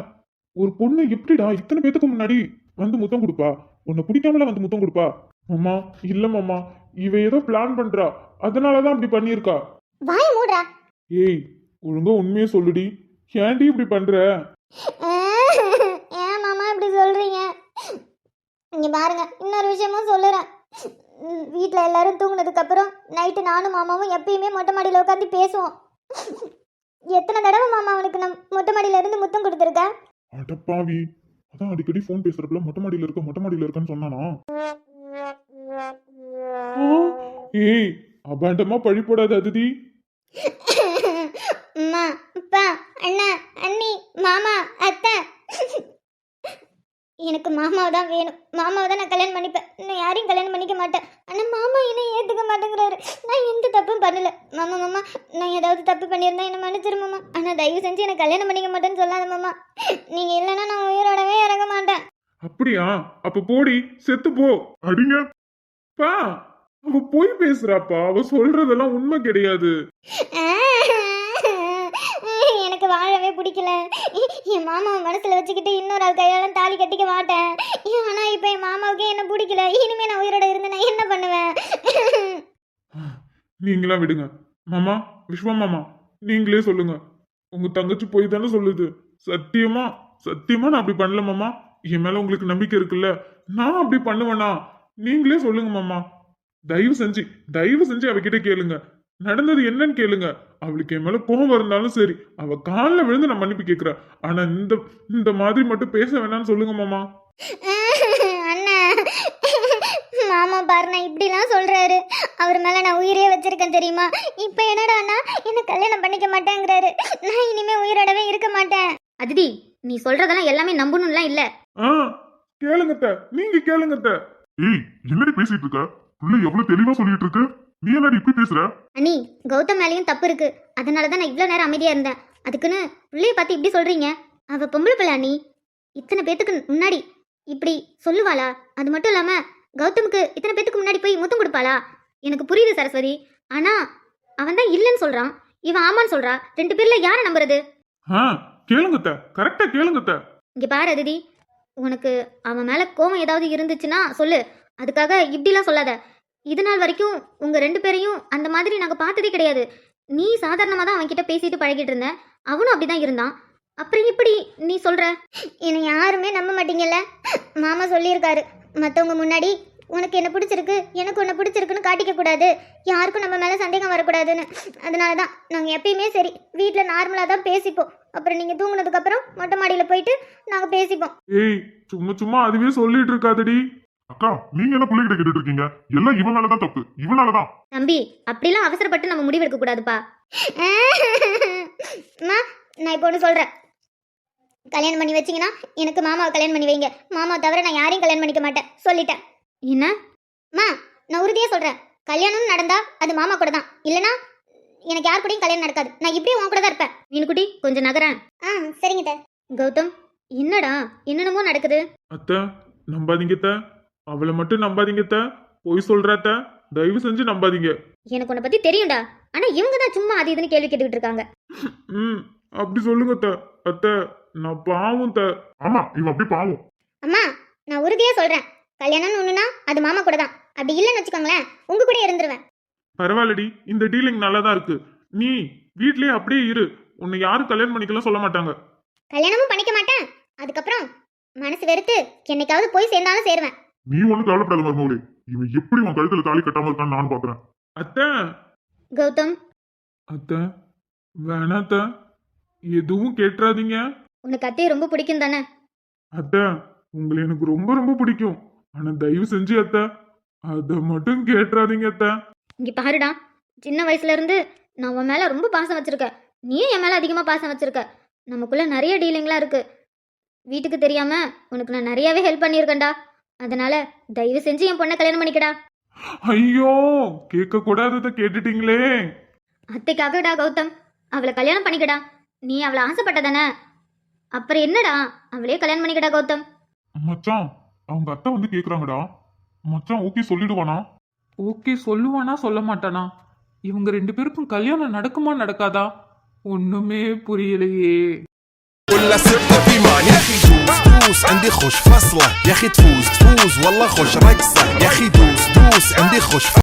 ஒரு பொண்ணு எப்படிடா இத்தனை பேத்துக்கு முன்னாடி வந்து முத்தம் கொடுப்பா? உன்னை பிடிக்காமல வந்து முத்தம் கொடுப்பா? மாமா இல்ல மாமா, இவ ஏதோ பிளான் பண்றா, அதனாலதான் அப்படி பண்ணியிருக்கா. வாய் மூடுறா. ஏய் ஒழுங்கா உண்மையை சொல்லுடி, ஏன்டி இப்படி பண்ற? ஏன் மாமா இப்படி சொல்றீங்க? இங்க பாருங்க, இன்னொரு விஷயமும் சொல்லுறேன். வீட்டில் எல்லாரும் தூங்குனதுக்கு அப்புறம் நைட்டு நானும் மாமாவும் எப்பயுமே மொட்டை மாடியில் உட்காந்து பேசுவோம். எத்தனை தடவை மாமா அவனுக்கு நான் மொட்டை மாடியில இருந்து முத்தம் கொடுத்துருக்கேன்? அடப்பாவி, அதான் அடிக்கடி ஃபோன் பேசுறப்பல மொட்டை மாடியில இருக்கன்னு சொன்னானா? ஏய் அபாண்டமா பழி போடாத அதிதி. அம்மா, அப்பா, அண்ணா, அண்ணி, மாமா, அத்தை. எனக்கு மாமாவை தான் வேணும். மாமாவை தான் நான் கல்யாணம் பண்ணிப்பேன். நான் யாரையும் கல்யாணம் பண்ணிக்க மாட்டேன். ஆனால் மாமா என்னை ஏற்றுக்க மாட்டேங்கிறாரு. நான் எந்த தப்பும் பண்ணல. மாமா மாமா, நான் ஏதாவது தப்பு பண்ணியிருந்தா என்னை மன்னிச்சிரு மாமா. ஆனால் தயவு செஞ்சு என்னை கல்யாணம் பண்ணிக்க மாட்டேன்னு சொல்லாத மாமா. நீங்கள் இல்லைன்னா நான் உயிரோடவே இறங்க மாட்டேன். அப்படியா? அப்ப போடி, செத்து போ. அடிங்க. பா அவ போய் பேசுறாப்பா, அவ சொல்றதெல்லாம் உண்மை கிடையாது. எனக்கு வாழவே பிடிக்கல. என் மாமாவை மனசுல வச்சுக்கிட்டு இன்னொரு ஆள் கையால தாலி கட்டிக்க மாட்டேன். ஆனா இப்ப என் மாமாவுக்கே என்ன பிடிக்கல. இனிமே நான் உயிரோட இருந்து நான் என்ன பண்ணுவேன்? நீங்களா விடுங்க மாமா. விஸ்வா மாமா, நீங்களே சொல்லுங்க. உங்க தங்கச்சி போய் தானே சொல்லுது. சத்தியமா சத்தியமா நான் அப்படி பண்ணல மாமா. என் மேல உங்களுக்கு நம்பிக்கை இருக்குல்ல, நான் அப்படி பண்ணுவேனா? நீங்களே சொல்லுங்க மாமா. தயவு செஞ்சு அவகிட்ட கேளுங்க, நடந்தது என்னன்னு கேளுங்க. அவளுக்கு என் மேல கோபம் இருந்தாலும் சரி, அவ காலில் விழுந்து நான் மன்னிப்பு கேட்கிறேன். ஆனா இந்த மாதிரி மட்டும் பேச வேணாம்னு சொல்லுங்க மாமா. அண்ணா, மாமா பாரு நான் இப்படிலாம் சொல்றாரு. அவர் மேல நான் உயிரே வச்சிருக்கேன் தெரியுமா? இப்ப என்னடா அண்ணா என்ன கல்யாணம் பண்ணிக்க மாட்டேங்கிறாரு. நான் இனிமே உயிரோடவே இருக்க மாட்டேன். அதிதி, நீ சொல்றதெல்லாம் எல்லாமே நம்பணும்லாம் இல்ல. கேளுங்கத்த, நீங்க கேளுங்கத்த. ஏய் என்னடி பேசிட்டு இருக்க? புள்ள எவ்வளவு தெளிவா சொல்லிட்டு இருக்கு, நீ என்னடி இப்படி பேசுற? அண்ணி, கௌதம் மேலேயும் தப்பு இருக்கு. அதனாலதான் நான் இவ்வளவு நேரம் அமைதியா இருந்தேன். அதுக்குன்னு பிள்ளைய பார்த்து இப்படி சொல்றீங்க? அவ பொம்பளை பிள்ளை அண்ணி. இத்தனை பேத்துக்கு முன்னாடி இப்படி சொல்லுவாளா? அது மட்டும் இல்லாம கௌதமுக்கு இத்தனை பேத்துக்கு முன்னாடி போய் முத்தம் கொடுப்பாளா? எனக்கு புரியுது சரஸ்வதி. ஆனா அவன் தான் இல்லைன்னு சொல்றான், இவன் ஆமான்னு சொல்றா. ரெண்டு பேர்ல யாரை நம்புறது? கேளுங்கத்த, கரெக்டா கேளுங்கத்த. இங்க பாரு அதிதி, உனக்கு அவன் மேல கோபம் ஏதாவது இருந்துச்சுன்னா சொல்லு. அதுக்காக இப்படிலாம் சொல்லாத. இது நாள் வரைக்கும் உங்க ரெண்டு பேரையும் அந்த மாதிரி நாங்க பார்த்ததே கிடையாது. நீ சாதாரணமா தான் அவன் கிட்ட பேசிட்டு பழகிட்டு இருந்த, அவனும் அப்படிதான் இருந்தான். அப்புறம் இப்படி நீ சொல்ற? என்னை யாருமே நம்ப மாட்டீங்கல்ல. மாமா சொல்லியிருக்காரு, மற்றவங்க முன்னாடி உனக்கு என்ன பிடிச்சிருக்கு, எனக்கு உன்னை பிடிச்சிருக்குன்னு காட்டிக்க கூடாது, யாருக்கும் நம்ம மேல சந்தேகம் வரக்கூடாதுன்னு. அதனாலதான் நாங்க எப்பயுமே சரி வீட்டுல நார்மலா தான் பேசிப்போம். அப்புறம் நீங்க தூங்குனதுக்கு அப்புறம் மொட்டை மாடியில போயிட்டு நாங்க பேசிப்போம். ஏய் சும்மா அதுவே சொல்லிட்டு இருக்காதடி. அக்கா நீங்க என்ன பிள்ளைகிட்ட கேட்டுட்டு இருக்கீங்க? எல்லாம் இவன் மேலதான் தப்பு, இவனாலதான். தம்பி, அப்படிலாம் அவசரப்பட்டு நம்ம முடிவெடுக்க கூடாதுப்பா. அம்மா, நான் இப்போ ஒன்று சொல்றேன். கல்யாணம் பண்ணி வச்சிங்கன்னா எனக்கு மாமாவை கல்யாணம் பண்ணி வைங்க. மாமாவை தவிர நான் யாரையும் கல்யாணம் பண்ணிக்க மாட்டேன், சொல்லிட்டேன். என்ன மா? நான் உறுதியாக சொல்கிறேன், கல்யாணம் நடந்தா அது மாமா கூட தான், இல்லைனா எனக்கு யார் கூடயும் கல்யாணம் நடக்காது. நான் இப்படியும் உன் கூட தான் இருப்பேன். மீனுக்குட்டி கொஞ்சம் நகரேன். சரிங்க. கௌதம், என்னடா என்னென்னமோ நடக்குது? அத்தை நம்பாதீங்கத்த, அவளை மட்டும் நம்பாதீங்கத்த. போய் சொல்றாத்த, தயவு செஞ்சு நம்பாதீங்க. எனக்கு உன்னை பற்றி தெரியும்டா. ஆனால் இவங்க தான் சும்மா அது இதுன்னு கேள்வி கேட்டுக்கிட்டு இருக்காங்க. அப்படி சொல்லுங்க அத்தை, நான் பாவம் த. ஆமா இவன் அப்படி பாவம். அம்மா, நான் உறுதியா சொல்றேன், கல்யாணம்னு ஒண்ணுனா அது மாமா கூட தான். அப்படி இல்லைன்னு வச்சுக்கோங்களேன், உங்க கூட இருந்துருவேன். பரவாயில்லடி, இந்த டீலிங் நல்லா தான் இருக்கு. நீ வீட்லயே அப்படியே இரு, உன்னை யாரும் கல்யாணம் பண்ணிக்கலாம் சொல்ல மாட்டாங்க. கல்யாணமும் பண்ணிக்க மாட்டேன். அதுக்கப்புறம் மனசு வெறுத்து என்னைக்காவது போய் சேர்ந்தாலும் சேருவேன். நீ ஒண்ணு கவலைப்படாத மருமகளே, இவன் எப்படி உன் கழுத்துல தாலி கட்டாம இருக்கான்னு நான் பாக்குறேன். அத்தை கௌதம், அத்தை வேணாத்த, எதுவும் கேட்டுறாதீங்க. உனக்கு அத்தையை ரொம்ப பிடிக்கும் தானே? அத்தை உங்களை எனக்கு ரொம்ப ரொம்ப பிடிக்கும் ஆனா தயவு செஞ்சு அத்தை அத மட்டும் கேட்டுறாதீங்க அத்தை. இங்க பாருடா, சின்ன வயசுல இருந்து நான் உன் மேல ரொம்ப பாசம் வச்சிருக்கேன். நீயும் என் மேல அதிகமா பாசம் வச்சிருக்க. நமக்குள்ள நிறைய டீலிங்லாம் இருக்கு. வீட்டுக்கு தெரியாம உனக்கு நான் நிறையவே ஹெல்ப் பண்ணியிருக்கேன்டா. அதனால தயவு செஞ்சு என் பொண்ணை கல்யாணம் பண்ணிக்கடா. ஐயோ கேட்க கூடாததை கேட்டுட்டீங்களே. அத்தைக்காகடா கௌதம், அவளை கல்யாணம் பண்ணிக்கடா. நீ அவளை ஆசைப்பட்டதானே, அப்புறம் என்னடா, அவளே கல்யாணம் பண்ணிக்கடா கௌதம். மச்சான் அவங்க அத்தை வந்து கேக்குறாங்கடா. மச்சான் ஓகே சொல்லிடுவானா? ஓகே சொல்லுவானா சொல்ல மாட்டானா? இவங்க ரெண்டு பேருக்கும் கல்யாணம் நடக்குமா நடக்காதா? ஒண்ணுமே புரியலையே. ولا ستة في مان يا اخي دوس دوس عندي خوش فصلة يا اخي تفوز تفوز والله خوش رقصة يا اخي دوس دوس عندي خوش